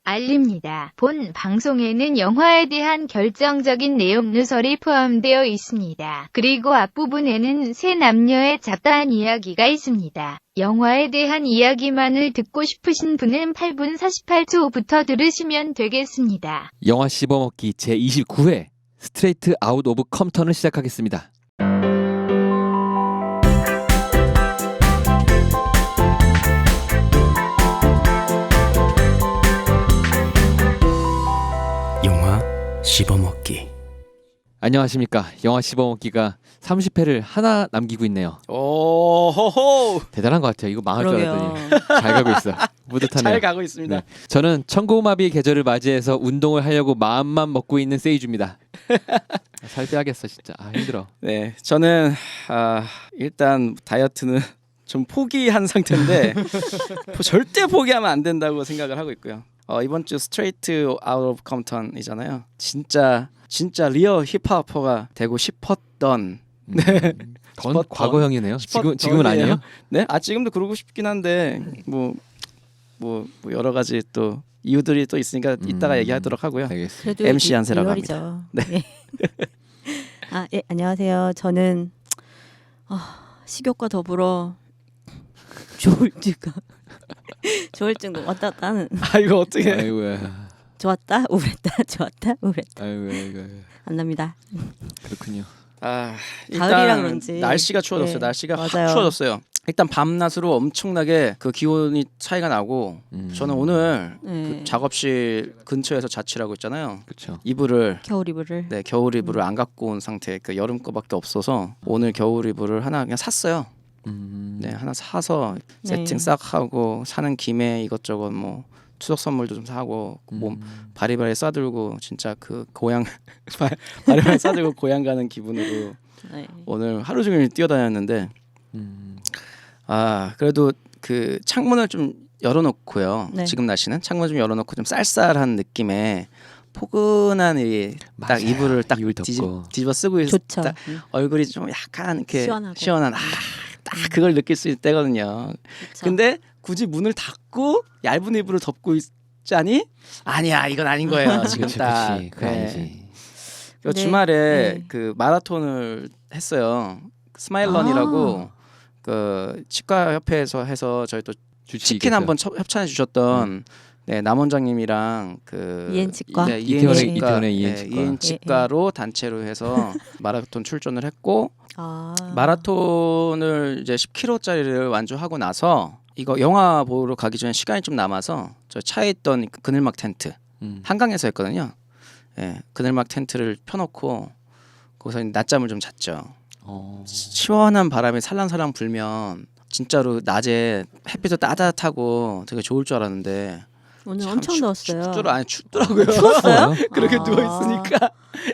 알립니다. 본 방송에는 영화에 대한 결정적인 내용 누설이 포함되어 있습니다. 그리고 앞부분에는 세 남녀의 잡다한 이야기가 있습니다. 영화에 대한 이야기만을 듣고 싶으신 분은 8분 48초부터 들으시면 되겠습니다. 영화 씹어먹기 제29회 스트레이트 아웃 오브 컴턴을 시작하겠습니다. 영화 씹어먹기. 안녕하십니까. 영화 씹어먹기가 30회를 하나 남기고 있네요. 오호호. 대단한 것 같아요. 이거 망할 줄 그러게요. 알았더니 잘 가고 있어. 뿌듯하네요. 잘 가고 있습니다. 네. 저는 청고마비의 계절을 맞이해서 운동을 하려고 마음만 먹고 있는 세이주입니다. 살 빼야겠어 진짜. 힘들어. 네, 저는 일단 다이어트는 좀 포기한 상태인데 절대 포기하면 안 된다고 생각을 하고 있고요. 이번 주 스트레이트 아웃 오브 컴턴이잖아요. 진짜 리얼 힙합퍼가 되고 싶었던. 네. 건 과거형이네요. 지금은 아니에요? 네, 지금도 그러고 싶긴 한데 뭐 여러 가지 또 이유들이 또 있으니까 이따가 얘기하도록 하고요. 알겠습니다. 그래도 MC 한세라고 리얼이죠. 네. 예, 안녕하세요. 저는 식욕과 더불어 조울증도 왔다 갔다 하는. 이거 어떻게? 아이고야. 좋았다 우랬다 좋았다 우랬다 아이고. 안 납니다. 그렇군요. 일단 가을이라 그런지. 날씨가 추워졌어요. 네, 날씨가 확 맞아요. 추워졌어요. 일단 밤낮으로 엄청나게 그 기온이 차이가 나고 저는 오늘 그 작업실 근처에서 자취를 하고 있잖아요. 그렇죠. 이불을 겨울 이불을. 네, 겨울 이불을 안 갖고 온 상태. 그 여름 거밖에 없어서 오늘 겨울 이불을 하나 그냥 샀어요. 네, 하나 사서 세팅 싹 하고 사는 김에 이것저것 뭐 추석 선물도 좀 사고 몸 바리바리 싸들고 진짜 그 고향 바리바리 싸들고 고향 가는 기분으로 네. 오늘 하루 종일 뛰어다녔는데 그래도 그 창문을 좀 열어놓고요. 네. 지금 날씨는 창문 좀 열어놓고 좀 쌀쌀한 느낌의 포근한 딱 맞아요. 이불을 딱 이불 덮고. 뒤집어 쓰고 좋죠. 딱 얼굴이 좀 약간 이렇게 시원하고. 시원한 딱 그걸 느낄 수 있을 때거든요. 그쵸. 근데 굳이 문을 닫고 얇은 이불을 덮고 있자니 아니야 이건 아닌 거예요. 지금 딱. 그치. 그거 아니지. 그 네. 주말에 네. 그 마라톤을 했어요. 스마일런이라고 그 치과 협회에서 해서 저희 또 치킨 한번 협찬해 주셨던 네, 남 원장님이랑 그 이엔치과. 네, 이태원의 이엔치과. 이엔치과로 단체로 해서 마라톤 출전을 했고 아. 마라톤을 이제 10km짜리를 완주하고 나서 이거 영화 보러 가기 전에 시간이 좀 남아서 저 차에 있던 그늘막 텐트 한강에서 했거든요. 예, 그늘막 텐트를 펴놓고 거기서 낮잠을 좀 잤죠. 시원한 바람이 살랑살랑 불면 진짜로 낮에 햇빛도 따뜻하고 되게 좋을 줄 알았는데 오늘 참 엄청 더웠어요. 춥더라고요. 추웠어요? 그렇게 누워 있으니까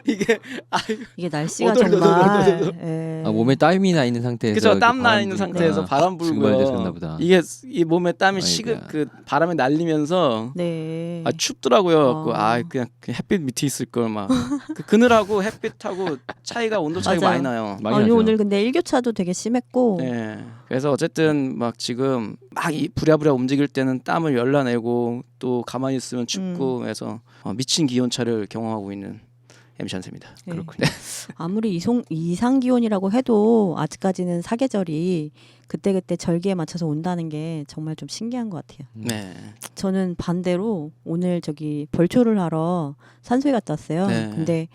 이게 날씨가 오돌오돌오돌. 정말. 예. 몸에 땀이 나 있는 상태에서 그죠, 땀 나 바람 있는 불니까 상태에서 바람 지금 말이 됐었나 불고요. 보다. 이게 이 몸에 땀이 아이고야. 시급 그 바람에 날리면서 네. 춥더라고요. 아. 그냥 햇빛 밑에 있을 걸 막. 그 그늘하고 햇빛하고 차이가 온도 차이가 맞아요. 많이 나요. 많이 아니 하죠. 오늘 근데 일교차도 되게 심했고. 네. 그래서 어쨌든 막 지금 막 부랴부랴 움직일 때는 땀을 열라내고 또 가만히 있으면 춥고 해서 미친 기온차를 경험하고 있는 MC 한세입니다. 네. 그렇군요. 아무리 이상 기온이라고 해도 아직까지는 사계절이 그때그때 절기에 맞춰서 온다는 게 정말 좀 신기한 것 같아요. 네. 저는 반대로 오늘 저기 벌초를 하러 산소에 갔다 왔어요. 네. 근데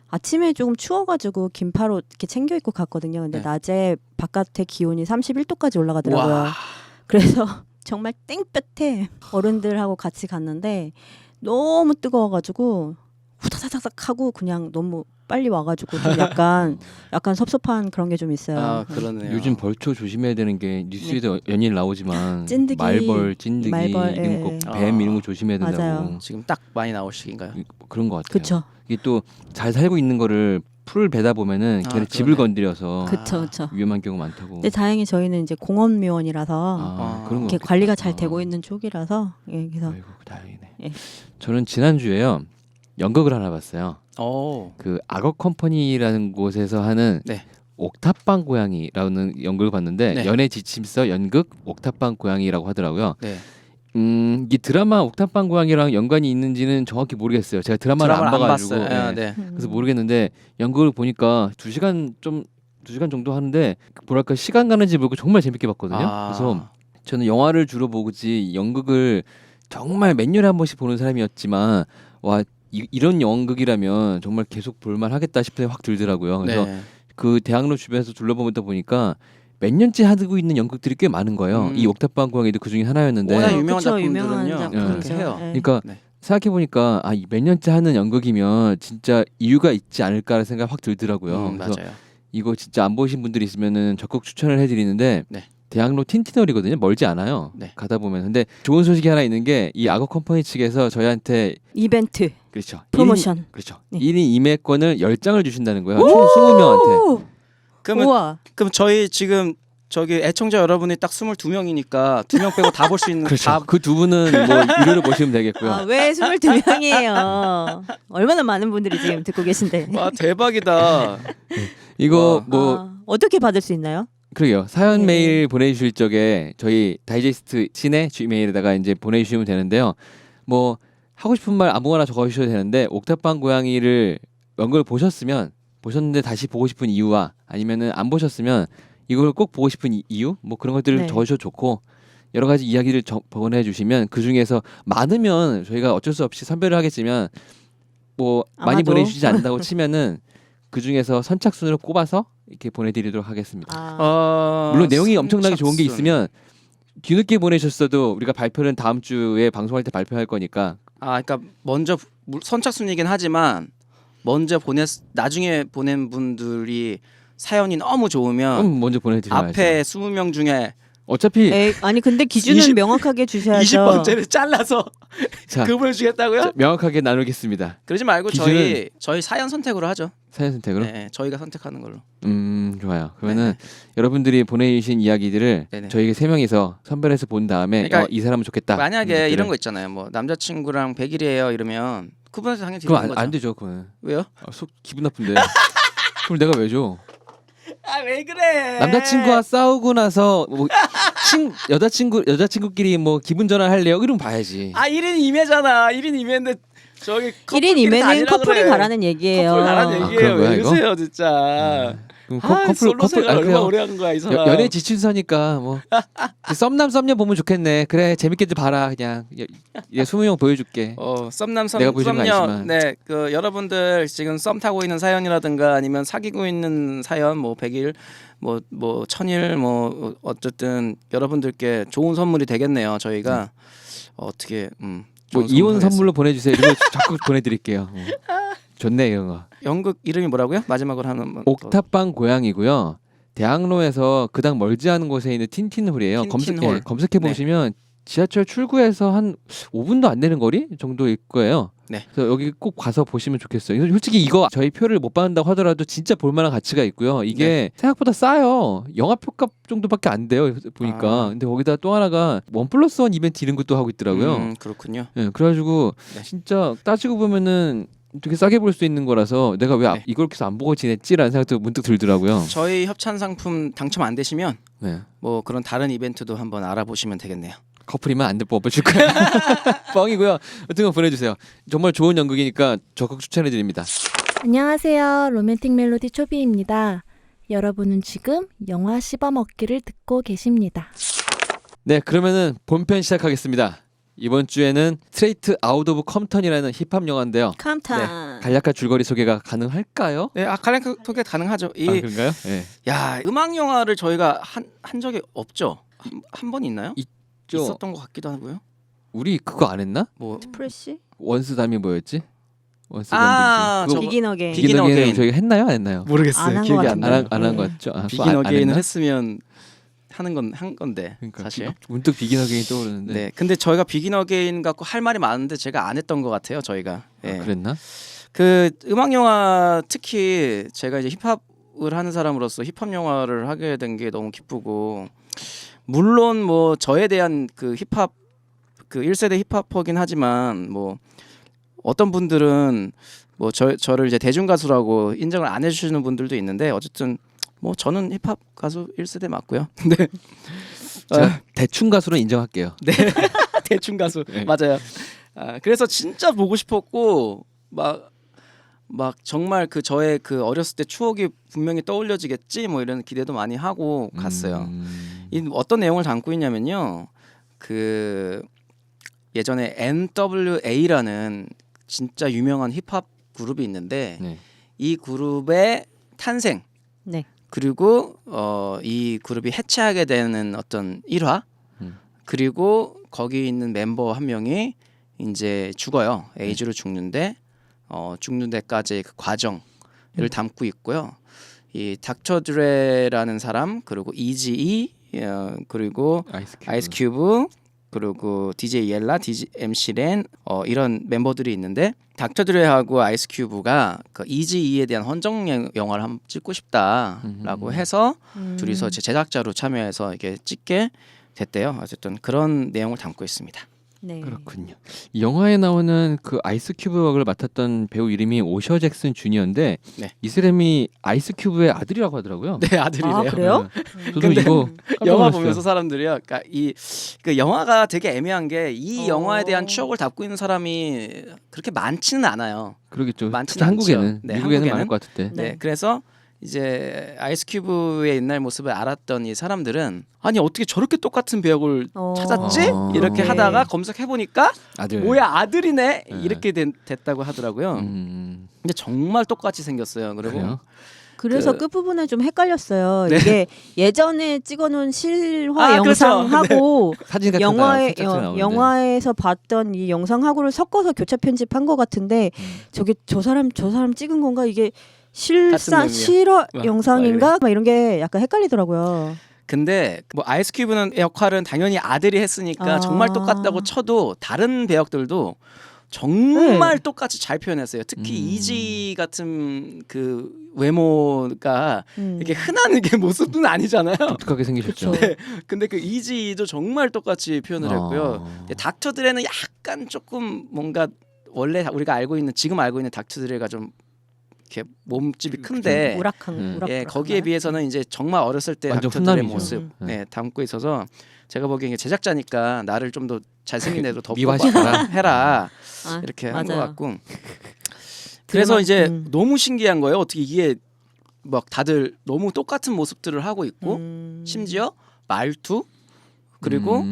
아침에 조금 추워가지고 긴팔옷 이렇게 챙겨 입고 갔거든요. 근데 네. 낮에 바깥의 기온이 31도까지 올라가더라고요. 와. 그래서 정말 땡볕에 어른들하고 같이 갔는데 너무 뜨거워가지고 후다다닥 하고 그냥 너무 빨리 와가지고 좀 약간 섭섭한 그런 게 좀 있어요. 그러네요. 요즘 벌초 조심해야 되는 게 뉴스에도 연일 나오지만 찐득이, 말벌, 찐득이 말벌, 이런 거, 예. 뱀 이런 거 조심해야 된다고. 맞아요. 지금 딱 많이 나올 시기인가요? 그런 것 같아요. 그쵸. 이게 또 잘 살고 있는 거를 풀을 베다 보면은 걔네 집을 그러네. 건드려서 그쵸. 위험한 경우 많다고. 근데 다행히 저희는 이제 공원묘원이라서 그런 거 이렇게 관리가 잘 되고 있는 쪽이라서 그래서 아이고 다행이네. 예. 저는 지난주에요 연극을 하나 봤어요. 그 악어 컴퍼니라는 곳에서 하는 네. 옥탑방 고양이라는 연극을 봤는데 네. 연애 지침서 연극 옥탑방 고양이라고 하더라고요. 네. 이 드라마 옥탑방 고양이랑 연관이 있는지는 정확히 모르겠어요. 제가 드라마를 안 봐가지고. 봤어요. 예. 네. 그래서 모르겠는데 연극을 보니까 2시간 정도 하는데 뭐랄까 시간 가는지 모르고 정말 재밌게 봤거든요. 아. 그래서 저는 영화를 주로 보지 연극을 정말 몇 년에 한 번씩 보는 사람이었지만 와 이런 연극이라면 정말 계속 볼만 하겠다 싶은 생각이 확 들더라고요. 그래서 네. 그 대학로 주변에서 둘러보다 보니까 몇 년째 하고 있는 연극들이 꽤 많은 거예요. 이 옥탑방 고양이도 그 중에 하나였는데. 워낙 유명한 그쵸, 작품들은요. 작품이죠. 그렇게 해요. 네. 그러니까 네. 생각해 보니까 몇 년째 하는 연극이면 진짜 이유가 있지 않을까라는 생각이 확 들더라고요. 그래서 맞아요. 이거 진짜 안 보신 분들이 있으면은 적극 추천을 해드리는데 네. 대학로 틴티널이거든요. 멀지 않아요. 네. 가다 보면. 근데 좋은 소식이 하나 있는 게 이 악어 컴퍼니 측에서 저희한테 이벤트 그렇죠. 프로모션. 그렇죠. 네. 1인 2매권을 10장을 주신다는 거예요. 총 20명한테. 그러면 우와. 그럼 저희 지금 저기 애청자 여러분이 딱 22명이니까 2명 빼고 다 볼 수 있는 그렇죠. 다 그 두 분은 뭐 유료로 보시면 되겠고요. 아, 왜 22명이에요? 얼마나 많은 분들이 지금 듣고 계신데. 와 대박이다. 이거 와. 뭐 어떻게 받을 수 있나요? 그러게요. 사연 네. 메일 보내주실 적에 저희 다이제스트 신의 G메일에다가 이제 보내주시면 되는데요. 뭐 하고 싶은 말 아무거나 적어주셔도 되는데 옥탑방 고양이를 연극을 보셨는데 다시 보고 싶은 이유와 아니면은 안 보셨으면 이걸 꼭 보고 싶은 이유 뭐 그런 것들을 네. 적으셔도 좋고 여러 가지 이야기를 보내주시면 그 중에서 많으면 저희가 어쩔 수 없이 선별을 하겠지만 뭐 많이 아마도. 보내주시지 않는다고 치면은 그 중에서 선착순으로 꼽아서 이렇게 보내드리도록 하겠습니다. 물론 내용이 엄청나게 좋은 게 있으면 뒤늦게 보내셨어도 우리가 발표는 다음 주에 방송할 때 발표할 거니까. 그러니까 먼저 선착순이긴 하지만 나중에 보낸 분들이 사연이 너무 좋으면 먼저 보내드려야죠. 앞에 20명 중에 어차피 아니 근데 기준은 20 명확하게 주셔야죠. 20번째를 잘라서 자, 그분을 주겠다고요? 자, 명확하게 나누겠습니다. 그러지 말고 기준은- 저희 사연 선택으로 하죠. 사연 선택으로. 네, 저희가 선택하는 걸로. 좋아요. 그러면은 여러분들이 보내주신 이야기들을 네네. 저희 3명이서 선별해서 본 다음에 그러니까 이 사람은 좋겠다. 만약에 이런 거 있잖아요. 뭐 남자친구랑 100일이에요 이러면 그분한테 당연히 드리는 그럼 거죠. 안 되죠. 그건 왜요? 속 기분 나쁜데. 그럼 내가 왜 줘? 왜 그래? 남자친구와 싸우고 나서 뭐 여자친구끼리 뭐 기분 전환할래요? 이러면 봐야지. 1인 2매잖아. 1인 2매인데 저기 1인 2매는 커플이 가라는 얘기예요. 커플 가라는 얘기예요. 그런 거야, 왜 이거? 이러세요 진짜. 그럼 솔로 생활 얼마나 그냥 오래 한 거야 이 사람. 연애 지춘서니까 뭐 썸남 썸녀 보면 좋겠네. 그래 재밌게 봐라 그냥. 얘 20명 보여줄게. 썸남 내가 보여준 거 썸녀. 아니지만. 네, 그 여러분들 지금 썸 타고 있는 사연이라든가 아니면 사귀고 있는 사연 뭐 100일 뭐 1000일 뭐 어쨌든 여러분들께 좋은 선물이 되겠네요. 저희가 어떻게 뭐 좋은 이혼 선물을 선물로 보내주세요. 이런 거 자꾸 보내드릴게요. 좋네 이런 거. 연극 이름이 뭐라고요? 마지막으로 하는 번 더. 옥탑방 고양이고요. 대학로에서 그닥 멀지 않은 곳에 있는 틴틴홀이에요. 틴틴홀. 검색해 보시면 지하철 출구에서 한 5분도 안 되는 거리 정도일 거예요. 네. 그래서 여기 꼭 가서 보시면 좋겠어요. 솔직히 이거 저희 표를 못 받는다고 하더라도 진짜 볼만한 가치가 있고요. 이게 생각보다 싸요. 영화표값 정도밖에 안 돼요. 보니까. 근데 거기다 또 하나가 1+1 이벤트 이런 것도 하고 있더라고요. 그렇군요. 네, 그래가지고 네. 진짜 따지고 보면은 되게 싸게 볼 수 있는 거라서 내가 왜 네. 이걸 계속 안 보고 지냈지라는 생각도 문득 들더라고요. 저희 협찬 상품 당첨 안 되시면 네. 뭐 그런 다른 이벤트도 한번 알아보시면 되겠네요. 커플이면 안 될 법 없을 거예요. 뻥이고요. 어떤 거 보내주세요. 정말 좋은 연극이니까 적극 추천해드립니다. 안녕하세요. 로맨틱 멜로디 초비입니다. 여러분은 지금 영화 씹어먹기를 듣고 계십니다. 네, 그러면은 본편 시작하겠습니다. 이번 주에는 스트레이트 아웃 오브 컴턴이라는 힙합 영화인데요. 캄탄. 간략한 줄거리 소개가 가능할까요? 네, 칼랭크 토게 가능하죠. 그런가요? 네. 야, 음악 영화를 저희가 한 적이 없죠. 한 번 있나요? 있었던 것 같기도 하고요. 우리 그거 안 했나? 뭐 프레시? 원스 다음이 뭐였지? 원스 저 비긴 어게인. 비긴 어게인. 저희가 했나요? 안 했나요? 모르겠어요. 안한 기억이 것 안 같은데. 나요. 안 한 네. 거 같죠? 아, 비긴 안 어게인을 했나? 했으면 한 건데 그러니까 사실. 문득 비긴 어게인 떠오르는데. 네, 근데 저희가 비긴 어게인 갖고 할 말이 많은데 제가 안 했던 것 같아요. 저희가. 예. 그랬나? 그 음악 영화 특히 제가 이제 힙합을 하는 사람으로서 힙합 영화를 하게 된 게 너무 기쁘고 물론 뭐 저에 대한 그 힙합 그 1세대 힙합퍼긴 하지만 뭐 어떤 분들은 뭐 저를 이제 대중 가수라고 인정을 안 해주시는 분들도 있는데 어쨌든 뭐 저는 힙합 가수 1세대 맞고요. 네. 제가 대충 가수로 인정할게요. 대충 가수 네. 맞아요. 그래서 진짜 보고 싶었고 막 정말 그 저의 그 어렸을 때 추억이 분명히 떠올려지겠지 뭐 이런 기대도 많이 하고 갔어요. 이 어떤 내용을 담고 있냐면요. 그 예전에 NWA라는 진짜 유명한 힙합 그룹이 있는데 네. 이 그룹의 탄생 네. 그리고 이 그룹이 해체하게 되는 어떤 일화 그리고 거기 있는 멤버 한 명이 이제 죽어요. 에이즈로 죽는데 죽는 데까지의 그 과정을 담고 있고요. 이 닥터 드레라는 사람 그리고 이지이 그리고 아이스 큐브 그리고 DJ 옐라, MC 렌 이런 멤버들이 있는데 닥터 드레하고 아이스 큐브가 그 이지이에 대한 헌정 영화를 한번 찍고 싶다라고 해서 둘이서 제작자로 참여해서 이게 찍게 됐대요. 어쨌든 그런 내용을 담고 있습니다. 네. 그렇군요. 이 영화에 나오는 그 아이스 큐브 역을 맡았던 배우 이름이 오셔 잭슨 주니어인데 네. 이 사람이 아이스 큐브의 아들이라고 하더라고요. 네, 아들이래요. 아, 그래요? 저도 근데 이거 깜짝 영화 놀랐어요. 보면서 사람들이요. 그러니까 그 영화가 되게 애매한 게 이 영화에 대한 추억을 담고 있는 사람이 그렇게 많지는 않아요. 그러겠죠. 많지는 특히 한국에는 않죠. 네, 미국에는 많을 한국에는. 것 같을 때. 네, 그래서 이제 아이스 큐브의 옛날 모습을 알았던 이 사람들은 아니 어떻게 저렇게 똑같은 배역을 찾았지? 이렇게 네. 하다가 검색해 보니까 아들. 뭐야 아들이네 네. 이렇게 됐다고 하더라고요. 근데 정말 똑같이 생겼어요. 그리고 그래요? 그래서 그- 끝부분에 좀 헷갈렸어요. 네. 이게 예전에 찍어놓은 실화 아, 그렇죠. 영상하고 사진 같은 영화에 거 나오는데. 영화에서 봤던 이 영상하고를 섞어서 교차 편집한 것 같은데 저게 저 사람 찍은 건가 이게 같은 실화 막 영상인가 막 이런 게 약간 헷갈리더라고요. 근데 뭐 아이스 큐브는 역할은 당연히 아들이 했으니까 아. 정말 똑같다고 쳐도 다른 배역들도 정말 네. 똑같이 잘 표현했어요. 특히 이지 같은 그 외모가 이게 흔한 게 모습은 아니잖아요. 독특하게 생기셨죠. 그쵸. 네. 근데 그 이지도 정말 똑같이 표현을 했고요. 닥터 드레는 약간 조금 뭔가 원래 우리가 알고 있는 지금 알고 있는 닥터 드레가 좀 이렇게 몸집이 큰데 우락한 예, 거기에 비해서는 이제 정말 어렸을 때 완전 닥터 드레 훈남이죠. 모습 담고 있어서 제가 보기엔 이게 제작자니까 나를 좀 더 잘생긴 애로 더 미화시켜라. 해라 아, 이렇게 한 것 맞아요. 같고 그래서 드라마- 이제 음. 너무 신기한 거예요. 어떻게 이게 막 다들 너무 똑같은 모습들을 하고 있고 심지어 말투 그리고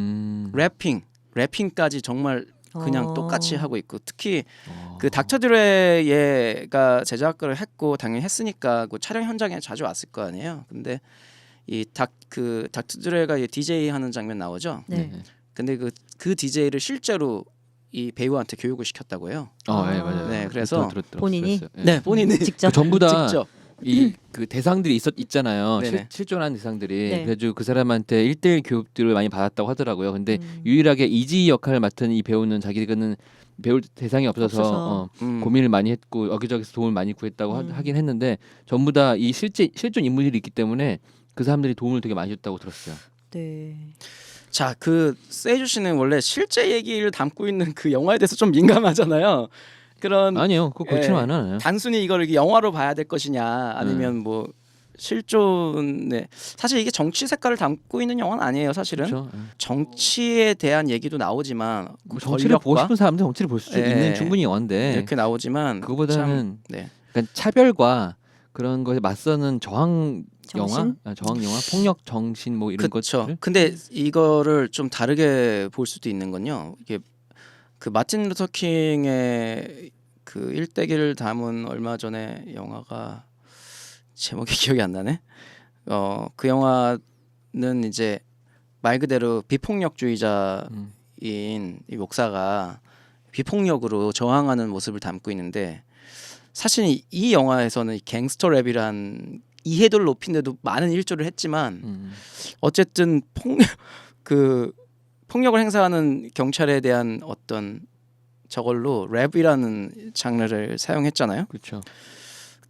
래핑까지 정말 그냥 똑같이 하고 있고 특히 그 닥터 드레가 제작을 했고 당연히 했으니까 그 촬영 현장에 자주 왔을 거 아니에요. 근데 이 닥터 드레가 DJ 하는 장면 나오죠. 네. 근데 그 DJ를 실제로 이 배우한테 교육을 시켰다고 해요. 네, 맞아요. 네, 그래서 본인이? 들었어요. 네, 본인이 직접 전부 다 직접 이 그 대상들이 있잖아요. 네네. 실존한 대상들이. 네. 그래가지고 그 사람한테 1대1 교육들을 많이 받았다고 하더라고요. 근데 유일하게 이지 역할을 맡은 이 배우는 자기는 배울 대상이 없어서 고민을 많이 했고 여기저기서 도움을 많이 구했다고 하긴 했는데 전부 다 이 실존 인물들이 있기 때문에 그 사람들이 도움을 되게 많이 줬다고 들었어요. 네. 자, 그 세이주 씨는 원래 실제 얘기를 담고 있는 그 영화에 대해서 좀 민감하잖아요. 그런 아니요, 그거 그렇지는 예, 않아요. 단순히 이걸 이렇게 영화로 봐야 될 것이냐 아니면 뭐 실존에 사실 이게 정치 색깔을 담고 있는 영화는 아니에요. 사실은 그렇죠. 정치에 대한 얘기도 나오지만 뭐 정치를 보고 싶은 사람들 정치를 볼 수 예. 있는 충분히 영화인데 이렇게 나오지만 그거보다는 참, 네. 그러니까 차별과 그런 거에 맞서는 저항 정신? 영화, 저항 영화, 폭력 정신 뭐 이런 그렇죠. 것들. 근데 이거를 좀 다르게 볼 수도 있는 건요. 이게 그 마틴 루터 킹의 그 일대기를 담은 얼마 전에 영화가 제목이 기억이 안 나네. 그 영화는 이제 말 그대로 비폭력주의자인 이 목사가 비폭력으로 저항하는 모습을 담고 있는데 사실 이 영화에서는 갱스터 랩이란 이해도를 높이는데도 많은 일조를 했지만 어쨌든 폭력을 행사하는 경찰에 대한 어떤 저걸로 랩이라는 장르를 사용했잖아요. 그렇죠.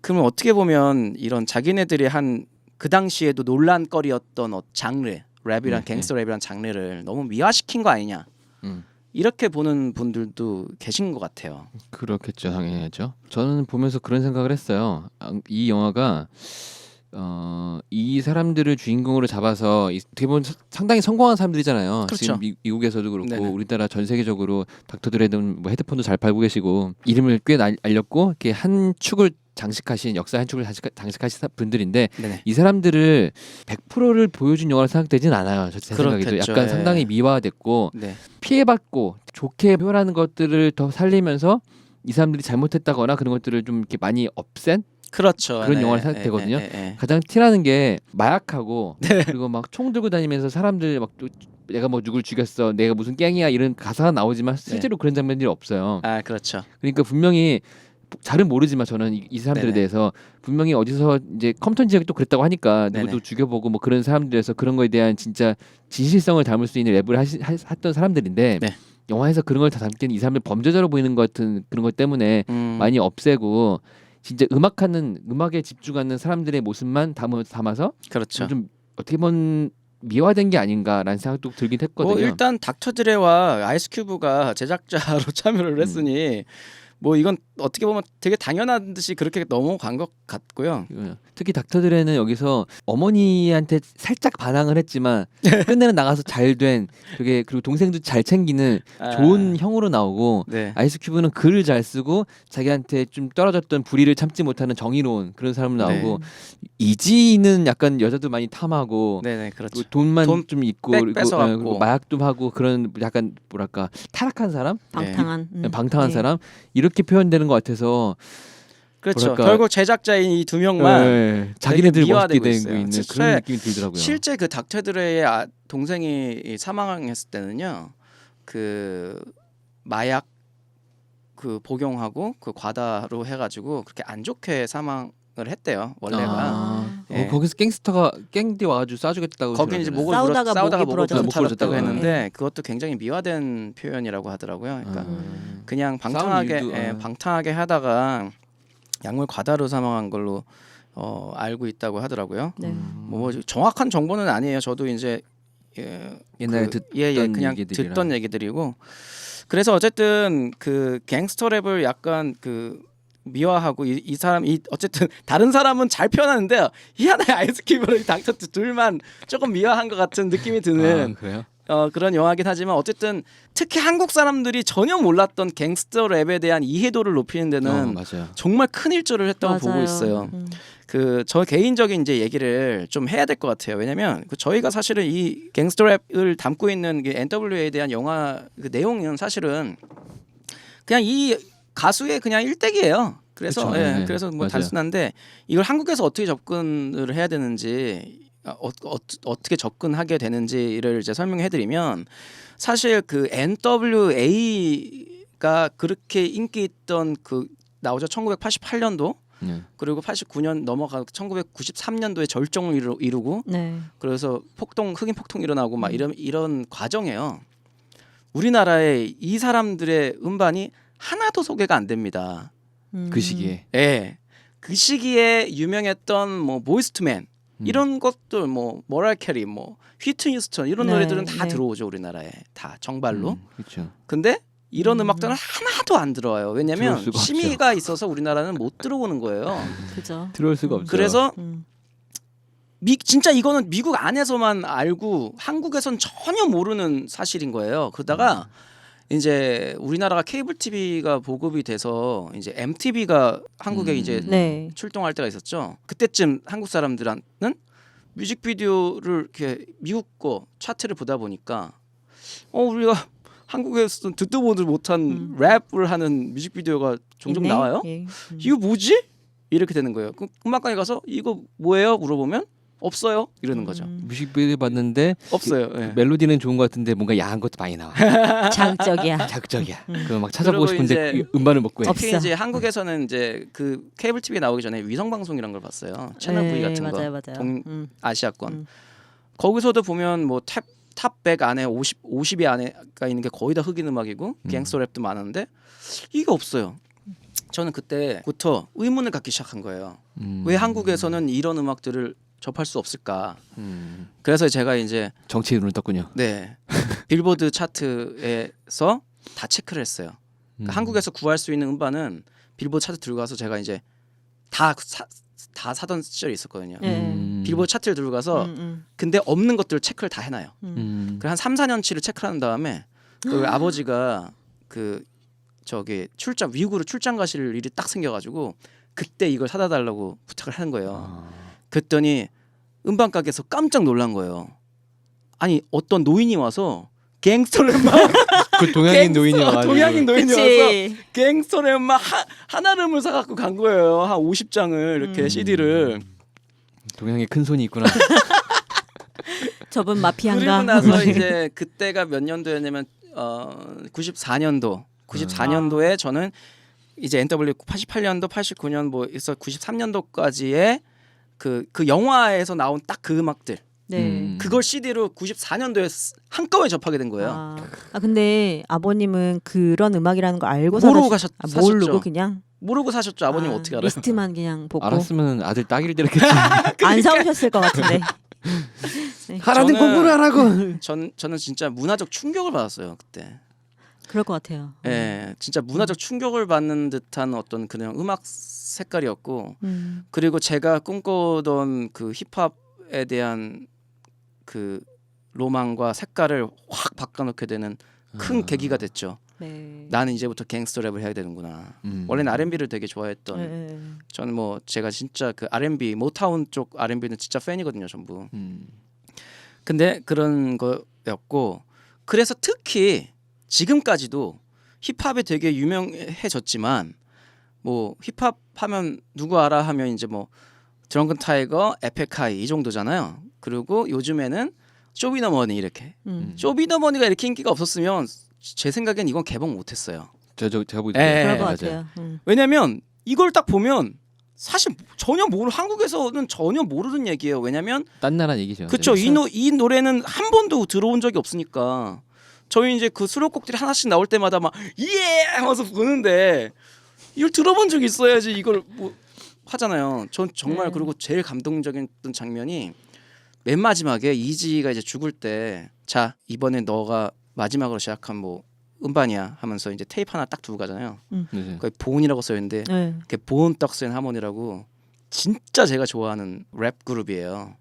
그러면 어떻게 보면 이런 자기네들이 한 그 당시에도 논란거리였던 장르 랩이란 갱스터 랩이란 장르를 너무 미화시킨 거 아니냐 이렇게 보는 분들도 계신 것 같아요. 그렇겠죠, 당연하죠. 저는 보면서 그런 생각을 했어요. 이 영화가 이 사람들을 주인공으로 잡아서 어떻게 보면 상당히 성공한 사람들이잖아요. 그렇죠. 지금 미국에서도 그렇고 네네. 우리나라 전 세계적으로 닥터드레든 뭐 헤드폰도 잘 팔고 계시고 이름을 꽤 알렸고 이렇게 한 축을 장식하신 역사 한 축을 장식하신 분들인데 네네. 이 사람들을 100%를 보여준 영화로 생각되진 않아요. 제 생각에도 그렇겠죠. 약간 예. 상당히 미화됐고 네. 피해받고 좋게 표현하는 것들을 더 살리면서 이 사람들이 잘못했다거나 그런 것들을 좀 이렇게 많이 없앤 그렇죠. 그런 네. 영화로 생각되거든요. 네. 가장 티나는 게 마약하고 그리고 막 총 들고 다니면서 사람들 막 또 내가 뭐 누굴 죽였어, 내가 무슨 갱이야 이런 가사가 나오지만 실제로 그런 장면들이 없어요. 아 그렇죠. 그러니까 분명히 잘은 모르지만 저는 이 사람들에 네네. 대해서 분명히 어디서 이제 컴퓨터 지역이 또 그랬다고 하니까 누구도 네네. 죽여보고 뭐 그런 사람들에서 그런 거에 대한 진짜 진실성을 담을 수 있는 랩을 했던 사람들인데 네. 영화에서 그런 걸 다 담기는 이 사람들 범죄자로 보이는 것 같은 그런 것 때문에 많이 없애고 진짜 음악에 집중하는 사람들의 모습만 담아서 그렇죠. 좀 어떻게 보면 미화된 게 아닌가라는 생각도 들긴 했거든요. 뭐 일단 닥터 드레와 아이스 큐브가 제작자로 참여를 했으니 뭐 이건 어떻게 보면 되게 당연한 듯이 그렇게 넘어간 것 같고요. 특히 닥터드레는 여기서 어머니한테 살짝 반항을 했지만 끝내는 나가서 잘된 그리고 동생도 잘 챙기는 좋은 형으로 나오고 네. 아이스 큐브는 글을 잘 쓰고 자기한테 좀 떨어졌던 불의를 참지 못하는 정의로운 그런 사람으로 나오고 이지는 약간 여자도 많이 탐하고 네네 그렇죠. 돈만 돈 좀 있고 뺏어갖고. 그리고 마약도 하고 그런 약간 뭐랄까 타락한 사람, 방탕한 방탕한 네. 사람 이렇게 표현되는 것 같아서 그렇죠. 뭐랄까. 결국 제작자인 이 두 명만 자기네들 멋있게 미화되고 되고 있어요. 있는 실제- 그런 느낌이 들더라고요. 실제 그 닥터 드레의 동생이 사망했을 때는요. 그 마약 그 복용하고 그 과다로 해가지고 그렇게 안 좋게 사망을 했대요. 원래가. 예. 거기서 갱스터가 갱디 와가지고 쏴주겠다고 거기 이제 목을 싸우다가 목이 목을 부러져서 부러졌다고 죽었다고 했는데 그것도 굉장히 미화된 표현이라고 하더라고요. 그러니까 그냥 싸운 방탕하게 이유도, 방탕하게 하다가 약물 과다로 사망한 걸로 알고 있다고 하더라고요. 네. 뭐 정확한 정보는 아니에요. 저도 이제 옛날에 듣던 그냥 얘기들이라. 듣던 얘기들이고 그래서 어쨌든 그 갱스터 랩을 약간 그 미화하고 이 사람이 어쨌든 다른 사람은 잘 표현하는데 이 하나의 아이스큐브랑 닥터 둘만 조금 미화한 것 같은 느낌이 드는 그래요? 그런 영화긴 하지만 어쨌든 특히 한국 사람들이 전혀 몰랐던 갱스터 랩에 대한 이해도를 높이는 데는 맞아요. 정말 큰 일조를 했다고 보고 맞아요. 있어요. 그 저 개인적인 이제 얘기를 좀 해야 될 것 같아요. 왜냐면 그 저희가 사실은 이 갱스터 랩을 담고 있는 그 NWA에 대한 영화 그 내용은 사실은 그냥 이 가수의 그냥 일대기예요. 그래서 그쵸, 네. 그래서 뭐 맞아요. 단순한데 이걸 한국에서 어떻게 접근을 해야 되는지 어떻게 접근하게 되는지를 이제 설명해드리면 사실 그 NWA가 그렇게 인기 있던 그 나오죠 1988년도 그리고 89년 넘어가 1993년도에 절정을 이루고 네. 그래서 흑인 폭동 일어나고 막 이런 과정이에요. 우리나라에 이 사람들의 음반이 하나도 소개가 안 됩니다. 그 시기에. 예. 그 시기에 유명했던 뭐 보이스 투맨 이런 것들 뭐 모랄 캐리 뭐 휘트니 휴스턴 이런 네, 노래들은 다 네. 들어오죠 우리나라에 다 정발로. 그렇죠. 근데 이런 음악들은 하나도 안 들어와요. 왜냐면 들어올 수가 심의가 있어서 우리나라는 못 들어오는 거예요. 그죠. 들어올 수가 없죠. 그래서 음. 진짜 이거는 미국 안에서만 알고 한국에선 전혀 모르는 사실인 거예요. 그러다가 이제 우리나라가 케이블 TV가 보급이 돼서 이제 MTV가 한국에 이제 네. 출동할 때가 있었죠. 그때쯤 한국 사람들은 뮤직비디오를 이렇게 미국 거 차트를 보다 보니까 우리가 한국에서 듣도 보도 못한 랩을 하는 뮤직비디오가 종종 있네? 나와요. 예. 이거 뭐지? 이렇게 되는 거예요. 그 음악관에 가서 이거 뭐예요? 물어보면 없어요. 이러는 거죠. 뮤직비디오 봤는데 없어요. 예. 멜로디는 좋은 것 같은데 뭔가 야한 것도 많이 나와. 자극적이야. 자극적이야. 그거 막 찾아보고 그리고 싶은데 이제 음반을 못 구해. 특히 없어. 이제 한국에서는 이제 그 케이블 TV에 나오기 전에 위성 방송이란 걸 봤어요. 채널 V 같은 거. 맞아요. 아시아권. 거기서도 보면 뭐 탑 100 안에 50위 안에가 있는 게 거의 다 흑인 음악이고 갱스터 랩도 많은데 이게 없어요. 저는 그때부터 의문을 갖기 시작한 거예요. 왜 한국에서는 이런 음악들을 접할 수 없을까? 그래서 제가 이제 정치에 눈을 떴군요. 네 빌보드 차트에서 다 체크를 했어요. 그러니까 한국에서 구할 수 있는 음반은 빌보드 차트 들고 가서 제가 이제 다 다 사던 시절이 있었거든요. 네. 빌보드 차트를 들고 가서 근데 없는 것들을 체크를 다 해놔요. 그래 한 3, 4년치를 체크한 다음에 그 아버지가 그 저기 출장 미국으로 출장 가실 일이 딱 생겨가지고 그때 이걸 사다 달라고 부탁을 하는 거예요. 그랬더니 음반 가게에서 깜짝 놀란 거예요. 아니 어떤 노인이 와서 갱스터를 막 그 동양인 노인이 와가지고. 동양인 노인이 와서 그치. 갱스터를 막 한 알음을 사갖고 간 거예요. 한 50장을 이렇게 CD를. 동양에 큰 손이 있구나. 저분 그리고 마피아인가? 나서 이제 그때가 몇 년도였냐면 94년도. 94년도에 저는 이제 NW 88년도, 89년 뭐 있어 93년도까지의 그 영화에서 나온 딱 그 음악들. 네. 그걸 CD로 94년도에 한꺼번에 접하게 된 거예요. 근데 아버님은 그런 음악이라는 걸 알고 모르고 사셨죠? 모르고 그냥 모르고 사셨죠. 아버님 어떻게 알아요? 리스트만 그냥 보고 알았으면 아들 따기를 때렸겠지. 안 사오셨을 것 같은데. 네. 하라는 저는- 공부를 하라고. 저는 진짜 문화적 충격을 받았어요 그때. 그럴 것 같아요. 예, 진짜 문화적 충격을 받는 듯한 어떤 그냥 음악 색깔이었고, 그리고 제가 꿈꾸던 그 힙합에 대한 그 로망과 색깔을 확 바꿔놓게 되는 큰 계기가 됐죠. 네. 나는 이제부터 갱스터 랩을 해야 되는구나. 원래는 R&B를 되게 좋아했던. 네. 저는 뭐 제가 진짜 그 R&B 모타운 쪽 R&B는 진짜 팬이거든요, 전부. 근데 그런 거였고, 그래서 특히 지금까지도 힙합이 되게 유명해졌지만 뭐 힙합 하면 누구 알아 하면 이제 뭐 드렁큰 타이거, 에픽하이 이 정도잖아요. 그리고 요즘에는 쇼비더머니 이렇게. 쇼비더머니가 이렇게 인기가 없었으면 제 생각엔 이건 개봉 못했어요. 제가 보기 예, 그럴 것 맞아요. 같아요. 왜냐면 이걸 딱 보면 사실 전혀 한국에서는 전혀 모르는 얘기예요. 왜냐면 딴 나라 얘기죠. 그렇죠. 이 노래는 한 번도 들어온 적이 없으니까 저희 이제 그 수록곡들이 하나씩 나올 때마다 막 예 하면서 보는데 이걸 들어본 적이 있어야지 이걸 뭐 하잖아요. 전 정말 네. 그리고 제일 감동적인 장면이 맨 마지막에 이지가 이제 죽을 때 자 이번에 너가 마지막으로 시작한 뭐 음반이야 하면서 이제 테이프 하나 딱 두고 가잖아요. 네. 거기 보온이라고 써 있는데 네. 그게 보온 떡스앤 하모니라고 진짜 제가 좋아하는 랩 그룹이에요.